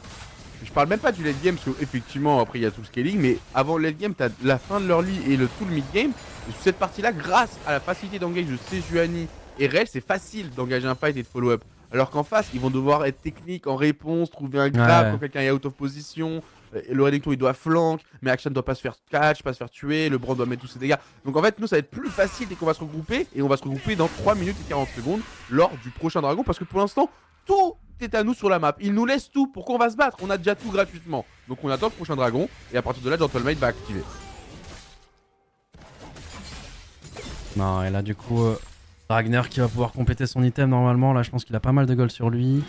Je parle même pas du late game parce qu'effectivement, après, il y a tout le scaling. Mais avant le late game, t'as la fin de l'early et tout le mid game. Et sur cette partie-là, grâce à la facilité d'engage de Sejuani et Rel, c'est facile d'engager un fight et de follow-up. Alors qu'en face, ils vont devoir être techniques en réponse, trouver un grab quand quelqu'un est out of position. Le Renekton il doit flank, mais Action doit pas se faire catch, pas se faire tuer, le Brand doit mettre tous ses dégâts. Donc en fait, nous ça va être plus facile dès qu'on va se regrouper, et on va se regrouper dans 3 minutes et 40 secondes lors du prochain dragon, parce que pour l'instant, tout est à nous sur la map. Il nous laisse tout, pourquoi on va se battre? On a déjà tout gratuitement. Donc on attend le prochain dragon, et à partir de là, Gentlemate va activer. Non, et là du coup, Ragnar qui va pouvoir compléter son item normalement. Là, je pense qu'il a pas mal de gold sur lui.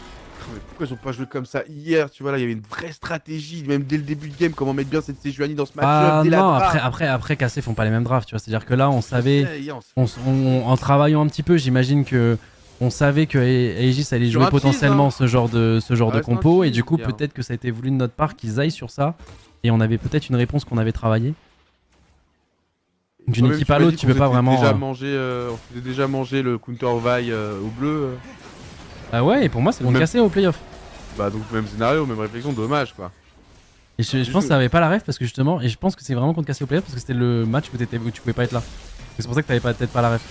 Mais pourquoi ils ont pas joué comme ça hier? Tu vois, là, il y avait une vraie stratégie, même dès le début de game, comment mettre bien cette Sejuani dans ce match-up. Ah dès non, la draft. après Cassé font pas les mêmes drafts, tu vois. C'est-à-dire que là, on savait, Hier, en travaillant un petit peu, j'imagine que on savait que Aegis allait Sur jouer un potentiellement tease, ce genre de c'est un compo, et tease, du coup, bien. peut-être que ça a été voulu de notre part qu'ils aillent sur ça, et on avait peut-être une réponse qu'on avait travaillée. D'une équipe à l'autre, tu peux pas vraiment. On s'était déjà mangé le counter Vi au bleu. Ah ouais, et pour moi, c'est contre Même- Cassé au playoff. Bah donc même scénario, même réflexion, dommage quoi. Et je pense que ça avait pas la ref parce que justement, et je pense que c'est vraiment contre Cassé au playoff parce que c'était le match où tu pouvais pas être là. C'est pour ça que t'avais peut-être pas la ref.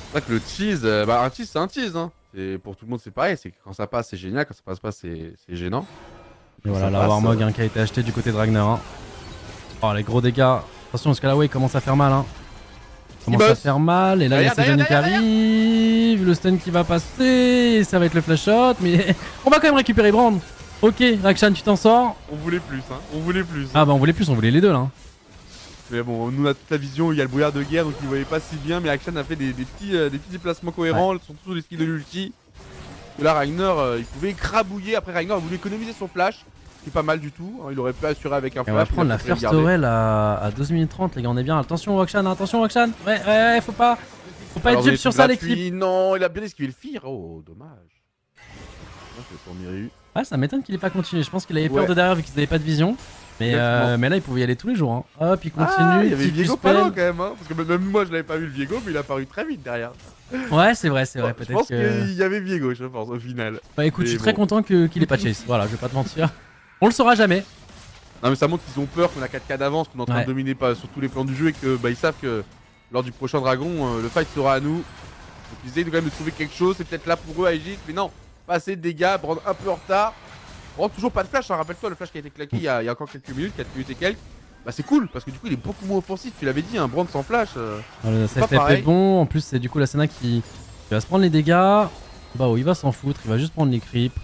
C'est vrai que le tease, bah un tease c'est un tease hein. Pour tout le monde c'est pareil, c'est que quand ça passe c'est génial, quand ça passe pas c'est gênant. Et voilà, Ça la passe, Warmog qui a été acheté du côté de Ragnar. Hein. Oh, les gros dégâts. Attention parce que là, ouais, il commence à faire mal. Hein. Il commence à faire mal, et là, il y a Sejuani qui arrive. Le stun qui va passer, et ça va être le flash shot, mais on va quand même récupérer Brand. Ok, Rakshan, tu t'en sors. On voulait plus hein, on voulait plus. Ah bah on voulait plus, on voulait les deux là. Hein. Mais bon, nous on a toute la vision, il y a le brouillard de guerre donc il voyait pas si bien, mais Action a fait des petits déplacements cohérents, surtout sur les skills de l'ulti. Et là Ragnar, il pouvait écrabouiller, après Ragnar voulait économiser son flash, ce qui est pas mal du tout, hein. Il aurait pu assurer avec un Et flash. on va prendre la first Aurel à 12 minutes 30 les gars, on est bien. Attention Rakshan, attention Rakshan. Ouais, faut pas être jup sur ça l'équipe. Non, il a bien esquivé le fear, oh dommage. C'est pour Miru. Ouais, ça m'étonne qu'il ait pas continué, je pense qu'il avait peur de derrière vu qu'ils avaient pas de vision. Mais là il pouvait y aller tous les jours. Hein. Hop, il continue, il y avait Viego pas loin quand même, hein. Parce que même moi je l'avais pas vu le Viego, mais il a apparu très vite derrière. Ouais, c'est vrai, peut-être. Je pense qu'il y avait Viego, je pense, au final. Bah écoute, je suis très content qu'il ait pas chase. Voilà, je vais pas te mentir. On le saura jamais. Non, mais ça montre qu'ils ont peur, qu'on a 4K d'avance, qu'on est en train de dominer pas sur tous les plans du jeu et que ils savent que lors du prochain dragon, le fight sera à nous. Donc ils essayent quand même de trouver quelque chose, c'est peut-être là pour eux, Aegis, mais non, pas assez de dégâts, Brand un peu en retard. Brand toujours pas de flash, hein. Rappelle-toi le flash qui a été claqué il y a encore quelques minutes, 4 minutes et quelques. Bah c'est cool parce que du coup il est beaucoup moins offensif, tu l'avais dit, un Brand sans flash. Le step est bon, en plus c'est du coup la Senna qui va se prendre les dégâts. Bah oh, il va s'en foutre, il va juste prendre les creeps.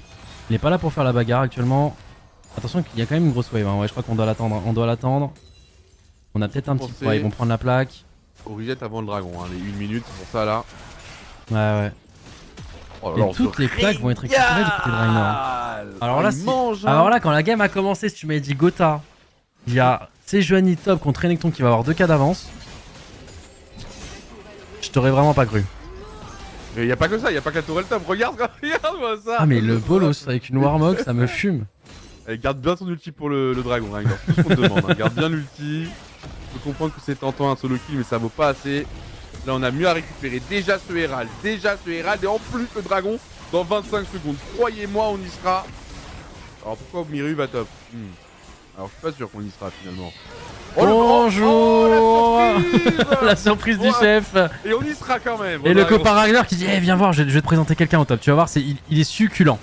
Il est pas là pour faire la bagarre actuellement. Attention qu'il y a quand même une grosse wave, hein. Ouais, je crois qu'on doit l'attendre, On a peut-être un petit... Ouais, ils vont prendre la plaque. Au reset avant le dragon, hein, les 1 minute, c'est pour ça là. Ouais. Oh là Et là, on toutes se les plaques vont être récupérées du côté de Rainer. régale. Alors Ah, là, il mange, hein. Alors là, quand la game a commencé, si tu m'avais dit Gotha, il y a Sejuani top contre Renekton qui va avoir 2K d'avance. Je t'aurais vraiment pas cru. Mais y a pas que ça, y a pas que la tourelle top. Regarde-moi ça. Ah mais le bolos avec une Warmog, ça me fume. Allez, garde bien ton ulti pour le dragon, Rainer. C'est tout ce qu'on te demande. Hein. Garde bien l'ulti. Je peux comprendre que c'est tentant un solo kill, mais ça vaut pas assez. Là, on a mieux à récupérer. Déjà ce Herald. Et en plus, le dragon, dans 25 secondes. Croyez-moi, on y sera. Alors pourquoi Miru va top Alors je suis pas sûr qu'on y sera finalement. Bonjour. la La surprise du Ouais. chef. Et on y sera quand même. Et On le arrive. copain Ragnar qui dit eh, viens voir, je vais te présenter quelqu'un au top. Tu vas voir, il est succulent.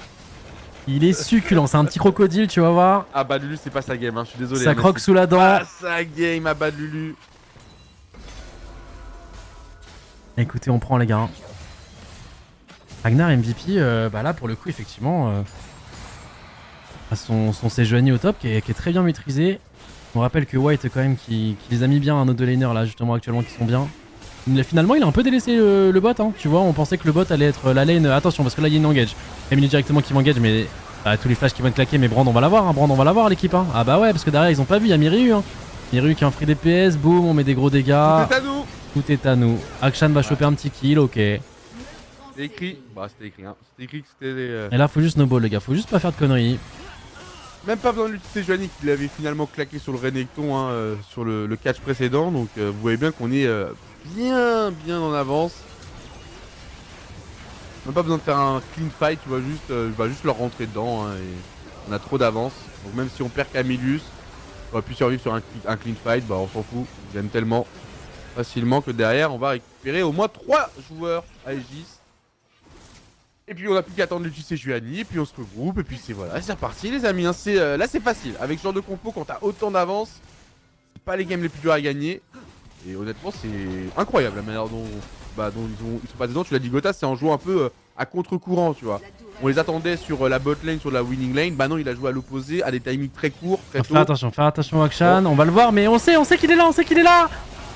Il est succulent, c'est un petit crocodile, tu vas voir. Ah bah Lulu, c'est pas sa game, hein. Je suis désolé. Ça hein, mais croque c'est sous la dent. pas sa game, à bas de Lulu. Écoutez, on prend les gars. Ragnar MVP, bah là pour le coup effectivement, son Sejuani au top qui est très bien maîtrisé. On rappelle que White quand même qui les a mis bien, un autre laner là justement actuellement qui sont bien. Finalement il a un peu délaissé le bot, hein, tu vois, on pensait que le bot allait être la lane, attention parce que là il y a une engage. Emily directement qui m'engage mais tous les flashs qui vont être claqués, mais Brand on va l'avoir, hein, Brand on va l'avoir l'équipe. Hein. Ah bah ouais parce que derrière ils ont pas vu, il y a Miru. Hein. Miru qui a un free DPS, boum, on met des gros dégâts. Tout est à nous. Tout est à nous. Akshan va choper un petit kill, ok. Et C'était écrit. Bah c'était écrit, hein. C'était écrit que c'était. là faut juste snowball les gars, faut juste pas faire de conneries. Même pas besoin de l'utiliser Joanny qui l'avait finalement claqué sur le Renekton hein, sur le catch précédent. Donc vous voyez bien qu'on est bien en avance. Même pas besoin de faire un clean fight, tu vois, juste leur rentrer dedans. Hein, et on a trop d'avance. Donc même si on perd Camillus, on aurait pu survivre sur un clean fight, bah on s'en fout. On gagne tellement facilement que derrière on va récupérer au moins 3 joueurs à Aegis. Et puis on a plus qu'à attendre l'utiliser Juani, et puis on se regroupe, et puis c'est voilà, c'est reparti les amis. Hein, là c'est facile, avec ce genre de compo quand t'as autant d'avance, c'est pas les games les plus durs à gagner. Et honnêtement c'est incroyable la manière dont ils sont pas dedans. Tu l'as dit Gotha, c'est en jouant un peu à contre-courant, tu vois. On les attendait sur la bot lane, sur la winning lane, bah non il a joué à l'opposé, à des timings très courts, très tôt. Faire attention Akshan, on va le voir, mais on sait qu'il est là,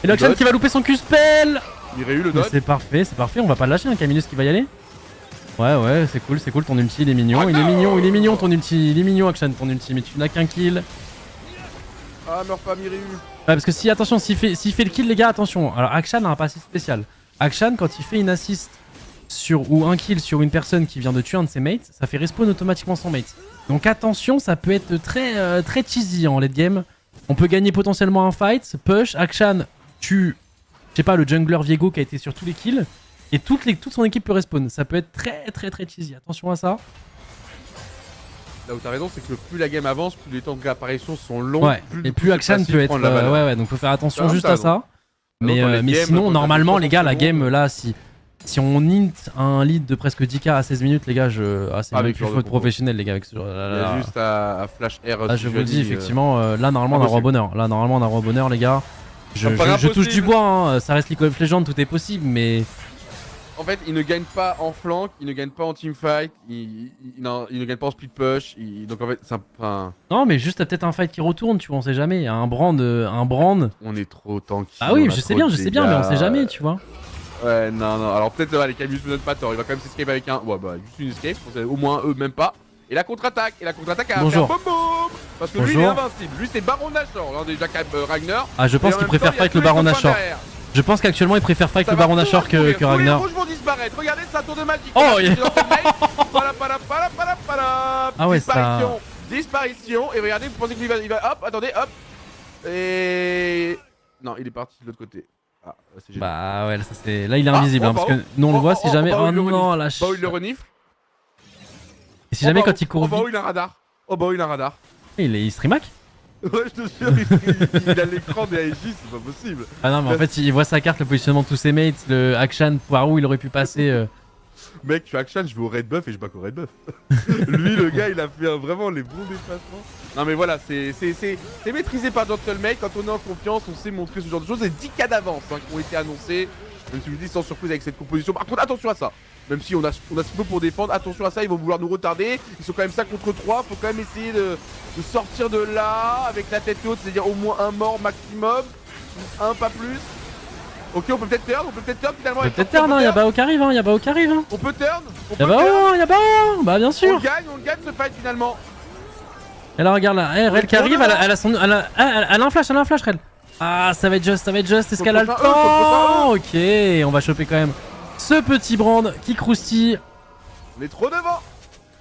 Et le Akshan qui va louper son Q-spell. Il aurait eu le Mais dodge. c'est parfait, on va pas le lâcher, hein, Camillus qui va y aller. Ouais, c'est cool, ton ulti il est mignon, il est mignon ton ulti, il est mignon Akshan ton ulti, mais tu n'as qu'un kill. Ah meurs pas Miru. Ouais, parce que s'il fait le kill les gars, attention. Alors Akshan a un passif spécial. Akshan quand il fait une assist ou un kill sur une personne qui vient de tuer un de ses mates, ça fait respawn automatiquement son mate. Donc attention, ça peut être très cheesy en late game. On peut gagner potentiellement un fight, push, Akshan tue, je sais pas, le jungler Viego qui a été sur tous les kills. Et toute son équipe peut respawn. Ça peut être très cheesy. Attention à ça. Là où t'as raison, c'est que plus la game avance, plus les temps d'apparition sont longs. Ouais. Et plus Akshan peut être. Ouais, donc faut faire attention juste à ça. Mais sinon, normalement, les gars, la game là, si on int un lead de presque 10k à 16 minutes, les gars, c'est même plus faute professionnelle, les gars. Avec ce genre. Il y a juste à flash R. Là, je vous le dis, effectivement, là, normalement, on a roi bonheur, les gars. Je touche du bois, hein. Ça reste League of Legends, tout est possible, mais. En fait, il ne gagne pas en flank, il ne gagne pas en teamfight, il ne gagne pas en split push. Donc en fait, c'est un. Non, mais juste peut-être un fight qui retourne, tu vois, on sait jamais. Un brand. On est trop tanky. Ah oui, je sais bien, mais on sait jamais, tu vois. Ouais, non. Alors peut-être les Camillus me donnent pas tort. Il va quand même s'escape avec un. Ouais, bah, juste une escape. Au moins eux, même pas. Et la contre-attaque. A Bonjour. faire boum. Parce que lui, il est invincible. Lui, c'est Baron Nashor. Regardez déjà Ragnar. Ah, je pense qu'il préfère fight le Baron Nashor. Je pense qu'actuellement, il préfère fight le Baron Nashor que Ragnar. Les rouges vont disparaître. Regardez, c'est un tour de magie. Oh, Ah ouais, disparition. Et regardez, vous pensez qu'il va. Hop, attendez, hop. Et. Non, il est parti de l'autre côté. Ah, c'est génial. Bah ouais, là il est invisible, hein, parce que nous on le voit si jamais. Oh non, la Bah, il le renifle. Et si jamais quand il court vite. vite. Oh, bah, il a un radar. Il stream hack. Ouais, je te jure, il a l'écran des Aegis, c'est pas possible. Ah non, mais en fait, il voit sa carte, le positionnement de tous ses mates, le Akshan, par où il aurait pu passer. Mec, tu Akshan, je vais au red buff et je back au red buff. Lui, le gars, il a fait vraiment les bons déplacements. Non, mais voilà, c'est maîtrisé par Gentlemate. Quand on est en confiance, on sait montrer ce genre de choses. Et 10K d'avance qui ont été annoncés. Même si je vous dis sans surprise avec cette composition. Par contre, attention à ça. Même si on a ce qu'il faut pour défendre, attention à ça, ils vont vouloir nous retarder. Ils sont quand même 5 contre 3. Faut quand même essayer de sortir de là avec la tête haute, c'est-à-dire au moins un mort maximum. Un, pas plus. Ok, on peut peut-être turn, finalement. On peut peut-être turn, hein, y'a Bao qui arrive, hein, y'a Bao qui arrive. Hein. On peut turn. Y'a Bao, y'a Bao, bah bien On sûr. gagne ce fight finalement. Et là, regarde là, Rel qui arrive, elle a un flash, Rel. Ah, ça va être juste, est-ce qu'elle a le temps? Ok, on va choper quand même ce petit brand qui croustille. On est trop devant.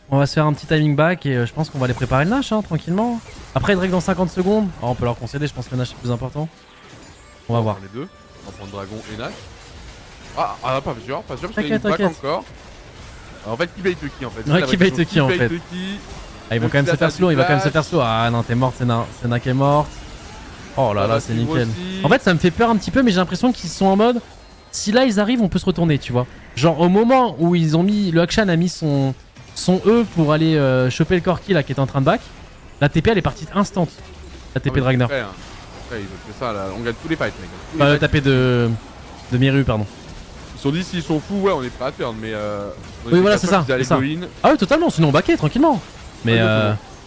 On va se faire un petit timing back et je pense qu'on va aller préparer le Nash, hein, tranquillement. Après, Drake dans 50 secondes. Oh, on peut leur concéder, je pense que le Nash est plus important. On va voir. Les deux. On va prendre Dragon et Nash. Ah, pas sûr parce qu'il y a une back encore. En fait, qui bait qui en fait? Ouais, qui bait qui en fait? Ah, ils vont quand même se faire slow, Ah non, t'es morte, Senna qui est morte. Oh là là, c'est nickel. En fait, ça me fait peur un petit peu, mais j'ai l'impression qu'ils sont en mode si là ils arrivent, on peut se retourner, tu vois. Genre, au moment où ils ont mis. Le Akshan a mis son E pour aller choper le Corki là qui est en train de back, la TP elle est partie instant. La TP de Ragnar. Ouais, ils ont fait ça là, on gagne tous les fights, mec. Pas la TP de Miru, pardon. Ils se sont dit s'ils sont fous, ouais, on est pas à turn, mais. Oui, voilà, c'est ça. Ah, oui, totalement, sinon on backait tranquillement. Mais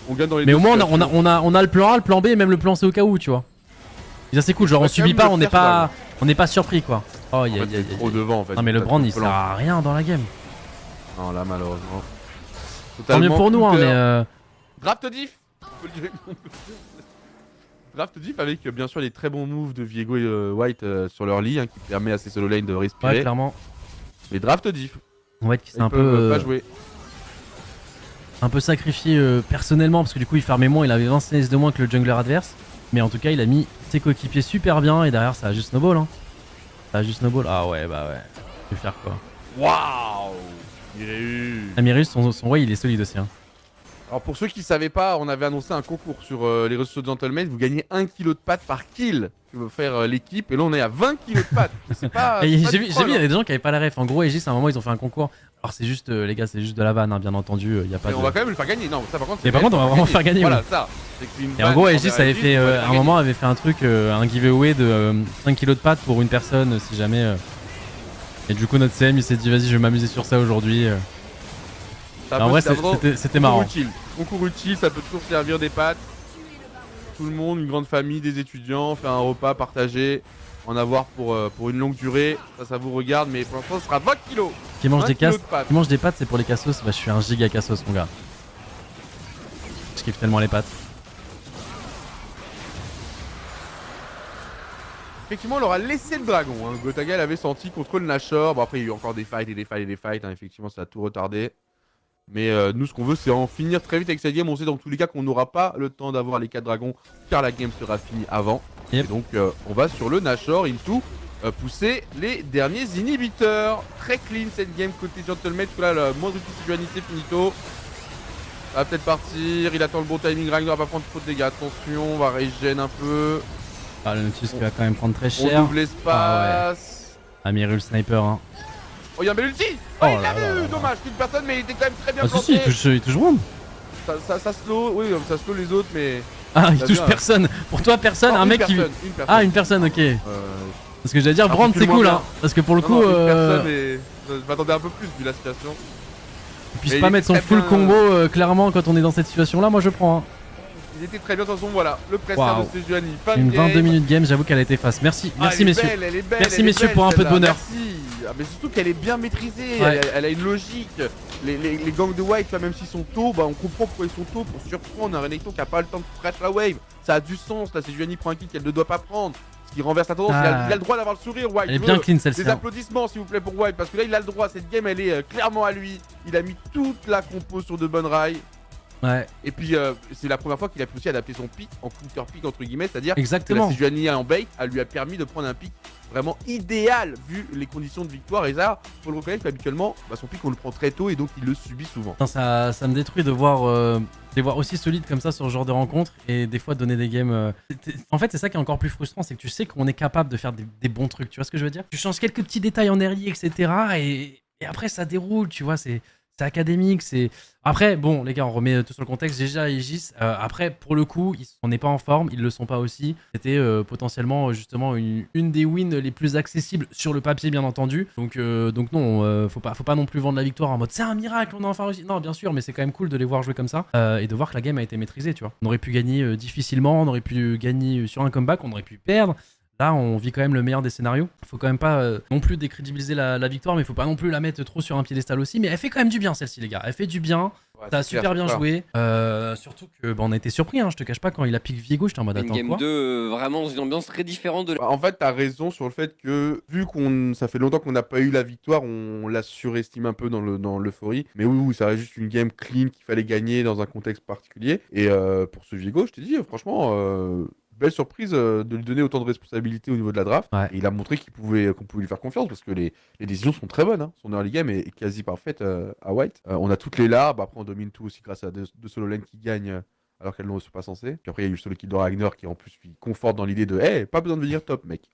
on gagne dans les mais au moins on a le plan A, le plan B et même le plan C au cas où, tu vois. C'est assez cool, genre on subit pas, on n'est pas surpris quoi. Oh, y a trop devant en fait. Non, mais le brand il sert à rien dans la game. Non, là malheureusement. Tant mieux pour nous, hein, mais. Draft diff. Draft diff avec bien sûr les très bons moves de Viego et White sur leur lit, hein, qui permet à ces solo lane de respirer. Ouais, clairement. Mais draft diff. White qui s'est un peu. Pas jouer. Un peu sacrifié personnellement parce que du coup il farmait moins, il avait 20 CS de moins que le jungler adverse. Mais en tout cas il a mis ses coéquipiers super bien et derrière ça a juste snowball, hein. Ça a juste snowball. Ah ouais, bah ouais. Tu veux faire quoi? Waouh, Mirus. Mirus, son way il est solide aussi, hein. Alors pour ceux qui savaient pas, on avait annoncé un concours sur les réseaux de Gentleman. Vous gagnez 1 kg de pâtes par kill que veut faire l'équipe. Et là on est à 20 kg de pâtes. C'est pas. J'ai vu, il y avait des gens qui avaient pas la ref. En gros, Aegis à un moment ils ont fait un concours. Alors c'est juste, les gars, c'est juste de la vanne, hein, bien entendu. Y a pas on va quand même le faire gagner. Non, ça par contre. Mais par contre, on va vraiment faire gagner. Voilà, ça. Et en gros, Aegis avait fait, à un moment, avait fait un truc, un giveaway de 5 kg de pâtes pour une personne, si jamais. Et du coup, notre CM il s'est dit, vas-y, je vais m'amuser sur ça aujourd'hui. En vrai, c'était marrant. Concours utile, ça peut toujours servir des pâtes. Tout le monde, une grande famille, des étudiants, faire un repas, partager, en avoir pour une longue durée. Ça vous regarde, mais pour l'instant, ce sera 20 kilos. Qui mange des pâtes, c'est pour les cassos. Bah, je suis un giga cassos, mon gars. Je kiffe tellement les pâtes. Effectivement, on leur a laissé le dragon. Hein. Gotaga l'avait senti contre le Nashor. Bon, après, il y a eu encore des fights et des fights et des fights. Hein. Effectivement, ça a tout retardé. Mais nous, ce qu'on veut, c'est en finir très vite avec cette game. On sait dans tous les cas qu'on n'aura pas le temps d'avoir les 4 dragons, car la game sera finie avant. Yep. Et donc, on va sur le Nashor into pousser les derniers inhibiteurs. Très clean cette game côté Gentleman. Parce que là, la moindre utilisation finito. Ça va peut-être partir. Il attend le bon timing. Ragnar va prendre trop de dégâts. Attention, on va régénérer un peu. Ah, le Nautilus qui va quand même prendre très cher. On ouvre l'espace. Ah, ouais. Miru le sniper, hein. Oh, il y a un bel ulti. Oh, il l'a vu. Dommage, une personne, mais il était quand même très bien planté. Si, il touche Brand. Ça slow, oui, ça slow les autres, mais... Ah, il touche personne. Pour toi, personne, un mec qui... Ah, une personne, ok. Parce que j'allais dire, Brand, c'est cool, hein. Parce que pour le coup... Je m'attendais un peu plus, vu la situation. Il puisse pas mettre son full combo, clairement, quand on est dans cette situation-là, moi je prends, hein. Il était très bien, de toute façon, voilà, le presseur de Sejuani. Une 22 minutes game, j'avoue qu'elle a été face. Merci messieurs. Merci messieurs pour un peu de bonheur. Merci. Mais surtout qu'elle est bien maîtrisée, ouais. elle a une logique. Les gangs de White, même s'ils sont tôt, bah, on comprend pourquoi ils sont tôt pour surprendre un Renekton qui a pas le temps de crash la wave. Ça a du sens, là, Sejuani prend un kill qu'elle ne doit pas prendre. Ce qui renverse la tendance, il a le droit d'avoir le sourire, White. Elle est bien clean celle-ci. Des applaudissements s'il vous plaît pour White, parce que là il a le droit, cette game elle est clairement à lui. Il a mis toute la compo sur de bonnes rails. Ouais. Et puis c'est la première fois qu'il a pu aussi adapter son pic en counter pick entre guillemets, c'est-à-dire exactement. Que la Sejuani en bait, elle lui a permis de prendre un pic vraiment idéal vu les conditions de victoire. Et ça, faut le reconnaître qu'habituellement, son pic on le prend très tôt et donc il le subit souvent. Putain, ça me détruit de voir les voir aussi solides comme ça sur ce genre de rencontre et des fois donner des games. En fait, c'est ça qui est encore plus frustrant, c'est que tu sais qu'on est capable de faire des bons trucs. Tu vois ce que je veux dire? Tu changes quelques petits détails en early, etc. Et après ça déroule, tu vois. C'est académique, c'est... Après, bon, les gars, on remet tout sur le contexte. Déjà, Aegis, après, pour le coup, on n'est pas en forme, ils le sont pas aussi. C'était potentiellement, justement, une des wins les plus accessibles sur le papier, bien entendu. Donc non, faut pas non plus vendre la victoire en mode c'est un miracle, on a enfin réussi. Non, bien sûr, mais c'est quand même cool de les voir jouer comme ça et de voir que la game a été maîtrisée, tu vois. On aurait pu gagner difficilement, on aurait pu gagner sur un comeback, on aurait pu perdre. Là, on vit quand même le meilleur des scénarios. Faut quand même pas non plus décrédibiliser la victoire, mais faut pas non plus la mettre trop sur un piédestal aussi. Mais elle fait quand même du bien, celle-ci, les gars. Elle fait du bien. Ouais, T'as c'est clair, super c'est bien clair. joué. Surtout que on a été surpris, hein, je te cache pas, quand il a piqué Viego, j'étais en mode Une attends game quoi. 2, vraiment dans une ambiance très différente de la... Bah, en fait, t'as raison sur le fait que, vu qu'on ça fait longtemps qu'on n'a pas eu la victoire, on la surestime un peu dans l'euphorie. Mais oui, oui, ça reste juste une game clean qu'il fallait gagner dans un contexte particulier. Et pour ce Viego, je te dis, franchement, belle surprise de lui donner autant de responsabilités au niveau de la draft. Ouais. Et il a montré qu'on pouvait lui faire confiance parce que les décisions sont très bonnes. Hein. Son early game est quasi parfaite à White. On a toutes les larmes. Après, on domine tout aussi grâce à deux solo lanes qui gagnent. Alors qu'elles ne sont pas censées. Puis après, il y a eu le solo kill de Ragnar qui en plus lui conforte dans l'idée de hey, pas besoin de devenir top, mec.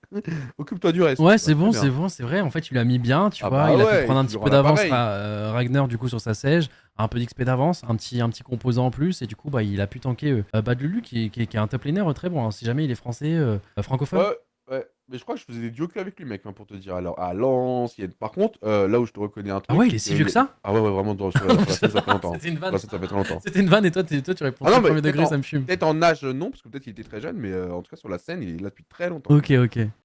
Occupe-toi du reste. Ouais, Bah, c'est bon, très bien. c'est bon, c'est vrai. En fait, tu l'as mis bien, tu Ah vois. bah Il a ouais, pu prendre et un tu petit lui peu rends d'avance l'appareil. Ragnar du coup sur sa Sage, un peu d'XP d'avance, un petit composant en plus, et du coup, bah, il a pu tanker Bad Lulu qui est un top laner très bon. Hein. Si jamais il est français, francophone. Ouais, ouais. Mais je crois que je faisais des duos que avec lui, mec, hein, pour te dire. Alors, à l'ancienne. Par contre, là où je te reconnais un Ah truc. ouais, il est c'est si vieux que ça. Ah ouais, ouais, vraiment, sur la scène, ça fait longtemps. C'était une Sur vanne. la scène, ça fait très longtemps. C'était une vanne et toi, tu réponds Ah non, au mais premier degré, ça me fume. peut-être en âge, non, parce que peut-être qu'il était très jeune, mais en tout cas, sur la scène, il est là depuis très longtemps. Ok.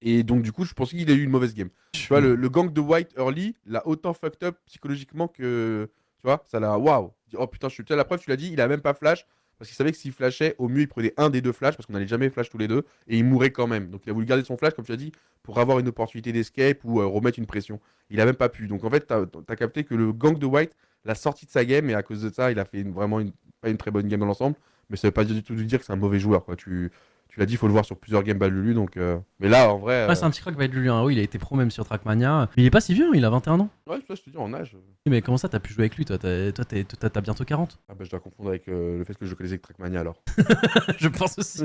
Et donc, du coup, je pensais qu'il a eu une mauvaise game. Tu vois, le gang de White early l'a autant fucked up psychologiquement que. Tu vois, ça l'a. Waouh! Oh putain, tu sais, la preuve, tu l'as dit, il a même pas flash. Parce qu'il savait que s'il flashait, au mieux, il prenait un des deux flashs, parce qu'on n'allait jamais flash tous les deux, et il mourrait quand même. Donc il a voulu garder son flash, comme tu as dit, pour avoir une opportunité d'escape ou remettre une pression. Il a même pas pu. Donc en fait, t'as capté que le gang de White l'a sorti de sa game, et à cause de ça, il a fait pas une très bonne game dans l'ensemble. Mais ça veut pas du tout dire que c'est un mauvais joueur, quoi. Tu l'as dit, il faut le voir sur plusieurs games Balulu, donc. Mais là, en vrai. Ouais, c'est un petit crack Bad Lulu. Hein. Oui, il a été pro même sur Trackmania. Mais il est pas si vieux, hein, il a 21 ans. Ouais, je te dis, en âge. Oui, mais comment ça, t'as pu jouer avec lui, toi? T'as bientôt 40. Ah bah, je dois confondre avec le fait que je connaissais que Trackmania alors. Je pense aussi.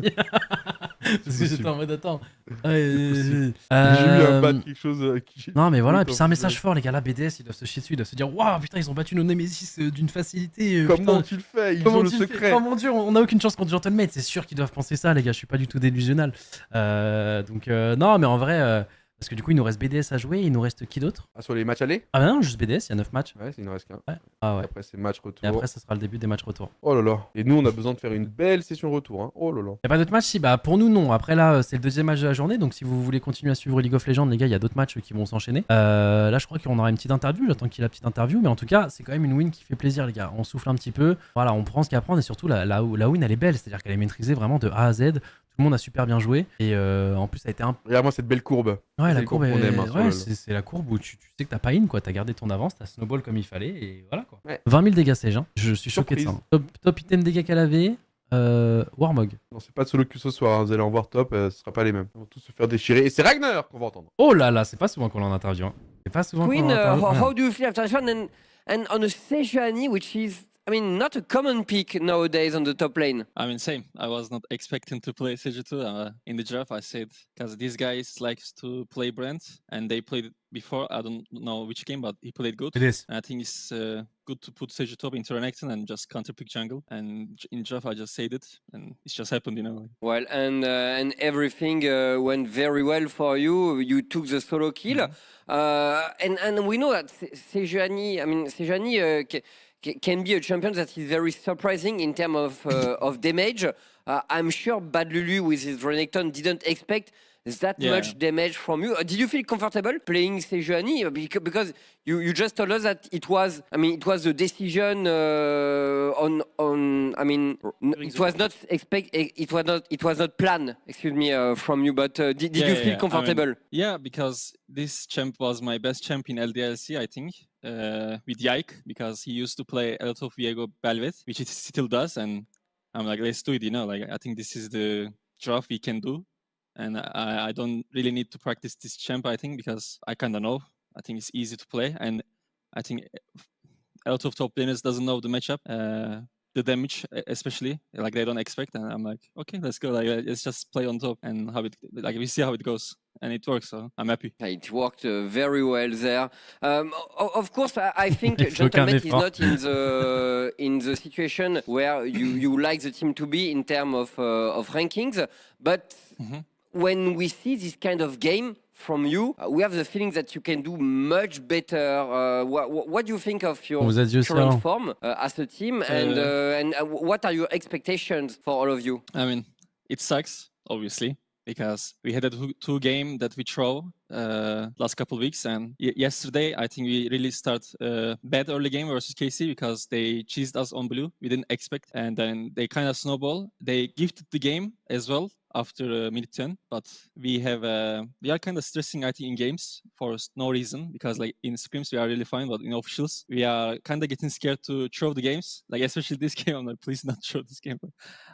Parce que j'étais en mode attends. J'ai eu un bat quelque chose qui. Non mais voilà, et Oui, puis c'est un quand message je- fort, les gars, là, BDS, ils doivent se chier dessus, ils doivent se dire waouh, putain, ils ont battu nos Nemesis d'une facilité. Comment putain, tu le fais? Ils comment ont le tu le fais secret. Oh mon dieu, on a aucune chance contre Gentleman, c'est sûr qu'ils doivent penser ça, les gars, je suis pas du tout délusionnal. Donc, non, mais en vrai, parce que du coup, il nous reste BDS à jouer, il nous reste qui d'autre? Ah, sur les matchs aller? Ah bah non, juste BDS, il y a 9 matchs. Ouais, c'est une reste qu'un. Ouais. Ah ouais. Après, c'est match retour. Et après, ça sera le début des matchs retour. Oh là là. Et nous, on a besoin de faire une belle session retour. Hein. Oh là là. Y'a pas d'autres matchs? Si, bah pour nous, non. Après, là, c'est le deuxième match de la journée. Donc, si vous voulez continuer à suivre League of Legends, les gars, il y a d'autres matchs qui vont s'enchaîner. Là, je crois qu'on aura une petite interview. J'attends qu'il y ait la petite interview. Mais en tout cas, c'est quand même une win qui fait plaisir, les gars. On souffle un petit peu. Voilà, on prend ce qu'il y a à prendre. Et surtout, la win, elle est belle. C'est-à-dire qu'elle est maîtrisée vraiment de A à Z. Tout le monde a super bien joué. Et en plus, ça a été un. Regarde-moi cette belle courbe. Ouais, C'est la le courbe qu'on est... aime, hein, sur ouais, LoL. c'est la courbe où tu sais que t'as pas in, quoi. T'as gardé ton avance, t'as snowball comme il fallait. Et voilà, quoi. Ouais. 20 000 dégâts Sage. Hein. Je suis choqué de ça. Surprise. Hein. Top item dégâts qu'elle avait. Warmog. Non, c'est pas de solo que ce soir. Hein. Vous allez en voir top. Ce sera pas les mêmes. Ils vont tous se faire déchirer. Et c'est Ragnar qu'on va entendre. Oh là là, c'est pas souvent qu'on l'en interview. Hein. C'est pas souvent Queen, qu'on l'en interview. how do you feel after this one? And on a Sejuani, which is, I mean, not a common pick nowadays on the top lane. I mean, same. I was not expecting to play Sejutu in the draft. I said because these guys likes to play Brent, and they played it before. I don't know which game, but he played good. It is. And I think it's good to put Sejutu up into Renekton and just counter pick jungle. And in draft, I just said it, and it's just happened, you know. Well, and everything went very well for you. You took the solo kill, and we know that Sejuani. I mean, Sejuani can be a champion that is very surprising in terms of damage. I'm sure Bad Lulu with his Renekton didn't expect that much damage from you. Did you feel comfortable playing Sejuani? Because you just told us that it was the decision on. I mean, it was not it was not planned. Excuse me from you, but did you feel comfortable? I mean, yeah, because this champ was my best champ in LDLC, I think, with Yike, because he used to play a lot of Viego Belvet, which he still does, and I'm like, let's do it, you know. Like, I think this is the draft we can do. And I don't really need to practice this champ, I think, because I kind of know. I think it's easy to play, and I think a lot of top laners doesn't know the matchup, the damage especially, like they don't expect. And I'm like, okay, let's go. Like, let's just play on top and we see how it goes, and it works. So I'm happy. It worked very well there. Of course, I think Gentleman is not in the situation where you like the team to be in terms of rankings, but. When we see this kind of game from you, we have the feeling that you can do much better. What do you think of your current form as a team, and what are your expectations for all of you? I mean, it sucks, obviously, because we had a two game that we throw last couple of weeks, and yesterday I think we really start bad early game versus KC because they cheesed us on blue. We didn't expect, and then they kind of snowball. They gifted the game as well after minute 10, but we are kind of stressing, I think, in games for no reason, because like in scrims we are really fine, but in officials we are kind of getting scared to throw the games, like especially this game. I'm like, please not throw this game. But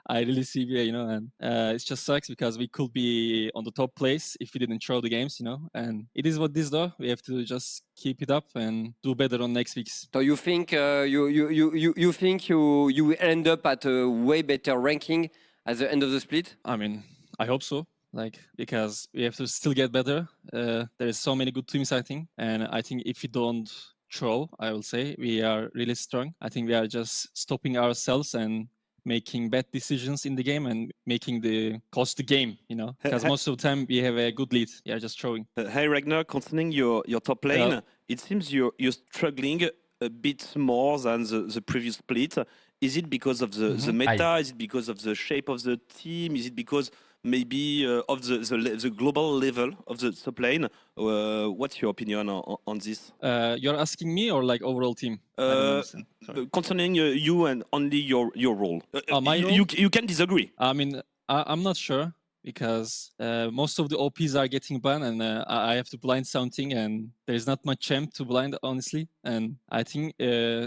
I really see, and it just sucks because we could be on the top place if we didn't throw the games, and it is what it is though. We have to just keep it up and do better on next weeks. So you think you think you will end up at a way better ranking at the end of the split? I mean, I hope so. Like, because we have to still get better. There is so many good teams, I think, and I think if we don't throw, I will say we are really strong. I think we are just stopping ourselves and making bad decisions in the game and making the cost the game, because most of the time we have a good lead. Yeah, just throwing. Hey Ragnar, concerning your top lane, it seems you're struggling a bit more than the previous split. Is it because of the meta? Is it because of the shape of the team? Is it because maybe of the global level of the top lane? What's your opinion on this? You're asking me or like overall team? I don't understand. Sorry. Concerning you and only your role. My role? You can disagree. I mean, I'm not sure because most of the OPs are getting banned, and I have to blind something, and there's not much champ to blind, honestly. And I think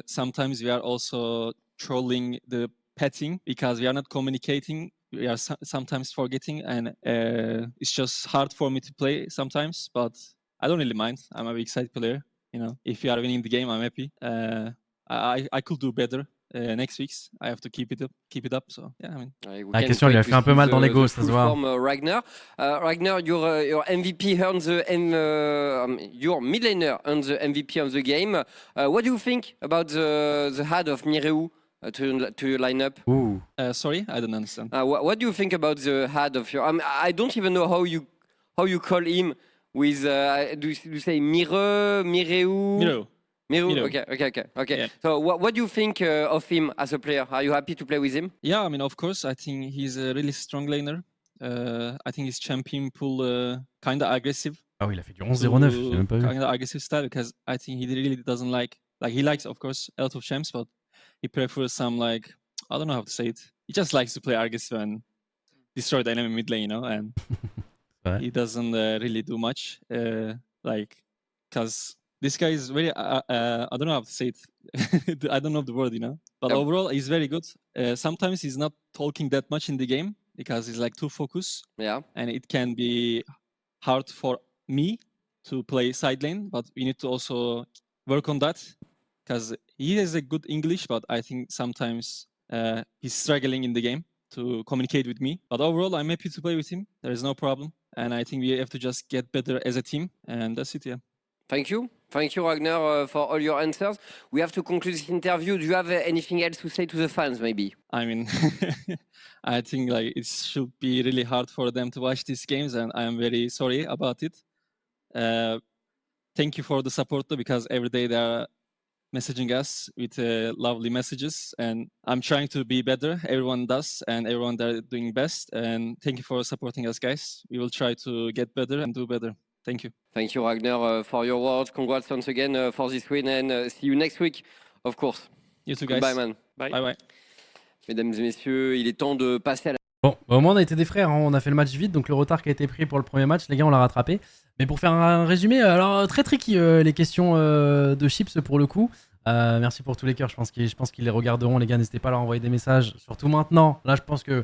sometimes we are also trolling the petting because we are not communicating. We are sometimes forgetting, and it's just hard for me to play sometimes, but I don't really mind. I'm a big side player. If you are winning the game, I'm happy. I could do better next weeks. I have to keep it up. So yeah, I mean. La question lui a fait un peu mal dans l'ego, ça se voit. Ragnar, your MVP earns your mid laner earns the MVP of the game. What do you think about the add of Mireu to your lineup? Ooh. Sorry, I don't understand. What do you think about the add of your? I don't even know how you call him. With do you say Mireu? Mireu. Okay. Yeah. So what do you think of him as a player? Are you happy to play with him? Yeah, I mean, of course. I think he's a really strong laner. I think his champion pool kind of aggressive. Ah oui, il a fait du 11-0-9, j'ai même pas vu. Kind of aggressive style because I think he really doesn't like he likes, of course, a lot of champs, but he prefers some I don't know how to say it. He just likes to play aggressive and destroy the enemy mid lane, and he doesn't really do much. Because this guy is very I don't know how to say it. I don't know the word, But overall, he's very good. Sometimes he's not talking that much in the game because he's too focused. Yeah. And it can be hard for me to play side lane, but we need to also work on that because he has a good English, but I think sometimes he's struggling in the game to communicate with me. But overall, I'm happy to play with him. There is no problem. And I think we have to just get better as a team. And that's it, yeah. Thank you, Ragnar, for all your answers. We have to conclude this interview. Do you have anything else to say to the fans, maybe? I mean, I think it should be really hard for them to watch these games, and I am very sorry about it. Thank you for the support, though, because every day they are messaging us with lovely messages, and I'm trying to be better. Everyone does, and everyone they're doing best. And thank you for supporting us, guys. We will try to get better and do better. Thank you. Thank you, Ragnar, for your words. Congrats once again for this win, and see you next week, of course. You too, guys. Bye, man. Bye. Mesdames et messieurs, il est temps de passer à la... Bon, au moins on a été des frères, on a fait le match vite, donc le retard qui a été pris pour le premier match, les gars, on l'a rattrapé. Mais pour faire un résumé, alors très tricky les questions de Chips pour le coup. Merci pour tous les cœurs, je pense qu'ils les regarderont, les gars, n'hésitez pas à leur envoyer des messages, surtout maintenant. Là, je pense que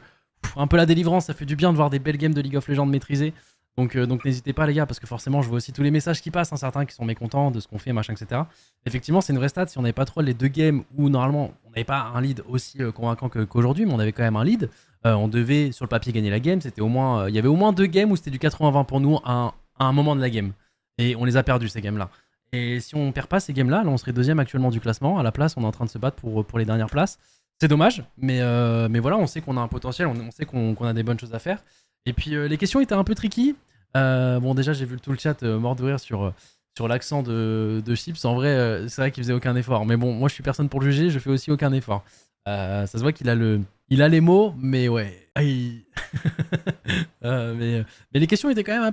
un peu la délivrance, ça fait du bien de voir des belles games de League of Legends maîtrisées. Donc n'hésitez pas les gars, parce que forcément je vois aussi tous les messages qui passent, certains qui sont mécontents de ce qu'on fait, machin, etc. Effectivement, c'est une vraie stat. Si on n'avait pas trop les deux games où normalement on n'avait pas un lead aussi convaincant qu'aujourd'hui, mais on avait quand même un lead, on devait sur le papier gagner la game. C'était au moins, il y avait au moins deux games où c'était du 80-20 pour nous à un moment de la game. Et on les a perdus ces games-là. Et si on perd pas ces games-là, là on serait deuxième actuellement du classement. À la place, on est en train de se battre pour les dernières places. C'est dommage, mais voilà, on sait qu'on a un potentiel, on sait qu'on a des bonnes choses à faire. Et puis les questions étaient un peu tricky. Bon, déjà j'ai vu tout le chat mort de rire sur l'accent de Chips. En vrai, c'est vrai qu'il faisait aucun effort. Mais bon, moi je suis personne pour le juger, je fais aussi aucun effort. Ça se voit qu'il a les mots, mais ouais. Mais les questions étaient quand même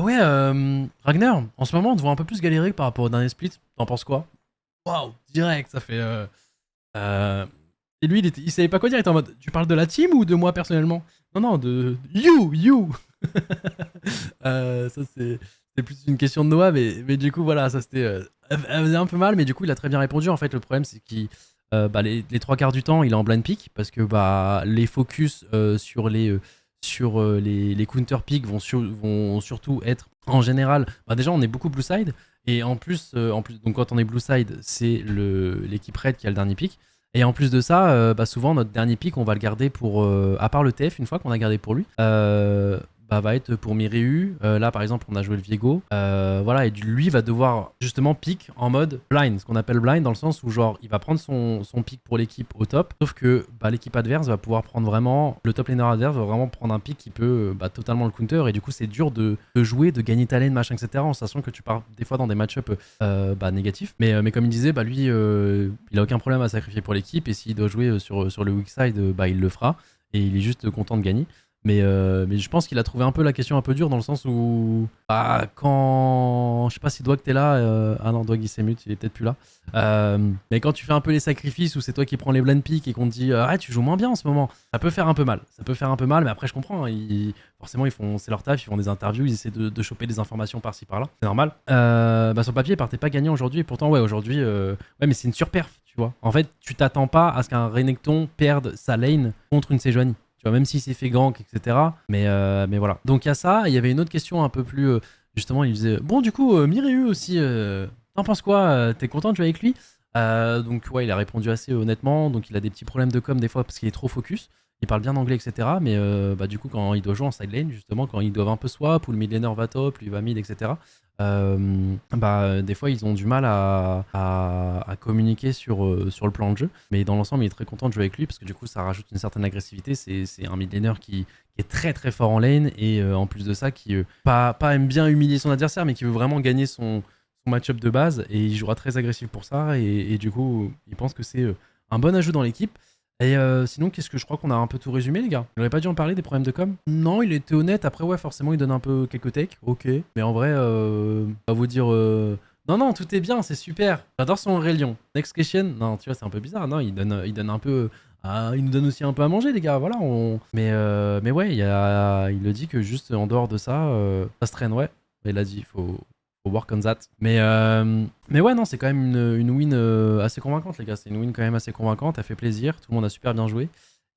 ouais, Ragnar, en ce moment, on te voit un peu plus galérer par rapport au dernier split. T'en penses quoi? Waouh, direct, ça fait. Et lui, il savait pas quoi dire. Il était en mode, tu parles de la team ou de moi personnellement? Non, non, de you. Ça, c'est plus une question de Noah, mais du coup, voilà, ça c'était. Elle faisait un peu mal, mais du coup, il a très bien répondu. En fait, le problème, c'est qu'il. Les trois quarts du temps, il est en blind pick parce que les focus sur les counter pick vont surtout être en général. Déjà, on est beaucoup blue side et en plus, donc quand on est blue side, c'est l'équipe red qui a le dernier pick. Et en plus de ça, souvent notre dernier pick, on va le garder pour, à part le TF, une fois qu'on a gardé pour lui, va être pour Mireu. Là, par exemple, on a joué le Viego. Voilà, et lui va devoir justement pick en mode blind, ce qu'on appelle blind, dans le sens où genre il va prendre son pick pour l'équipe au top, sauf que l'équipe adverse va pouvoir prendre vraiment, le top laner adverse va vraiment prendre un pick qui peut totalement le counter, et du coup c'est dur de jouer, de gagner ta lane, machin, etc. En sachant que tu pars des fois dans des match-up négatifs. Mais comme il disait, lui, il a aucun problème à sacrifier pour l'équipe, et s'il doit jouer sur le weak side, il le fera, et il est juste content de gagner. Mais je pense qu'il a trouvé un peu la question un peu dure dans le sens où quand je sais pas si Dwag t'es là, ah non, Dwag il s'est mute, il est peut-être plus là, mais quand tu fais un peu les sacrifices où c'est toi qui prends les blind picks et qu'on te dit tu joues moins bien en ce moment, ça peut faire un peu mal, mais après je comprends, hein, forcément c'est leur taf, ils font des interviews, ils essaient de choper des informations par-ci par-là, c'est normal. Sur le papier il partait pas gagnant aujourd'hui, et pourtant aujourd'hui mais c'est une surperf, tu vois. En fait tu t'attends pas à ce qu'un Renekton perde sa lane contre une Sejuani. Tu vois, même s'il s'est fait gank, etc. Mais voilà. Donc il y a ça. Il y avait une autre question un peu plus. Justement, il disait bon, du coup, Mireu aussi, t'en penses quoi? T'es content de jouer avec lui? Donc, ouais, il a répondu assez honnêtement. Donc, il a des petits problèmes de com des fois parce qu'il est trop focus. Il parle bien anglais, etc. Mais du coup, quand il doit jouer en side lane, justement, quand ils doivent un peu swap, ou le mid laner va top, lui va mid, etc. Des fois, ils ont du mal à communiquer sur le plan de jeu. Mais dans l'ensemble, il est très content de jouer avec lui parce que du coup, ça rajoute une certaine agressivité. C'est un mid laner qui est très très fort en lane, et en plus de ça, qui pas aime bien humilier son adversaire, mais qui veut vraiment gagner son match-up de base, et il jouera très agressif pour ça. Et du coup, il pense que c'est un bon ajout dans l'équipe. Et sinon, qu'est-ce que je crois qu'on a un peu tout résumé, les gars? On aurait pas dû en parler des problèmes de com? Non, il était honnête. Après, ouais, forcément, il donne un peu quelques takes. Ok. Mais en vrai, on va vous dire. Non, tout est bien, c'est super. J'adore son Aurélien. Next question. Non, tu vois, c'est un peu bizarre. Non, il donne un peu. Il nous donne aussi un peu à manger, les gars. Voilà. Mais ouais, il le dit que juste en dehors de ça, ça se traîne, ouais. Il a dit, il faut work on that. Mais ouais, non, c'est quand même une win assez convaincante, les gars. C'est une win quand même assez convaincante. Elle fait plaisir. Tout le monde a super bien joué.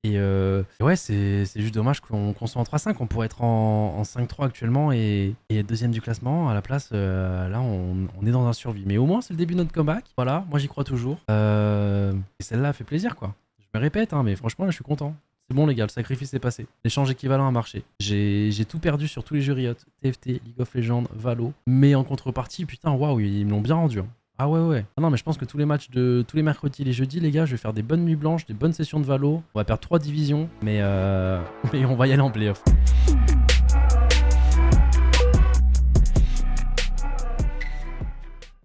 Et ouais, c'est juste dommage qu'on soit en 3-5. On pourrait être en 5-3 actuellement et être deuxième du classement. À la place, là, on est dans un survie. Mais au moins, c'est le début de notre comeback. Voilà, moi, j'y crois toujours. Et celle-là fait plaisir, quoi. Je me répète, hein, mais franchement, là, je suis content. C'est bon, les gars, le sacrifice est passé. L'échange équivalent a marché. J'ai tout perdu sur tous les jeux Riot, TFT, League of Legends, Valo. Mais en contrepartie, putain, waouh, ils me l'ont bien rendu. Hein. Ah ouais. Ah non, mais je pense que tous les matchs de tous les mercredis et les jeudis, les gars, je vais faire des bonnes nuits blanches, des bonnes sessions de Valo. On va perdre 3 divisions, mais on va y aller en playoff.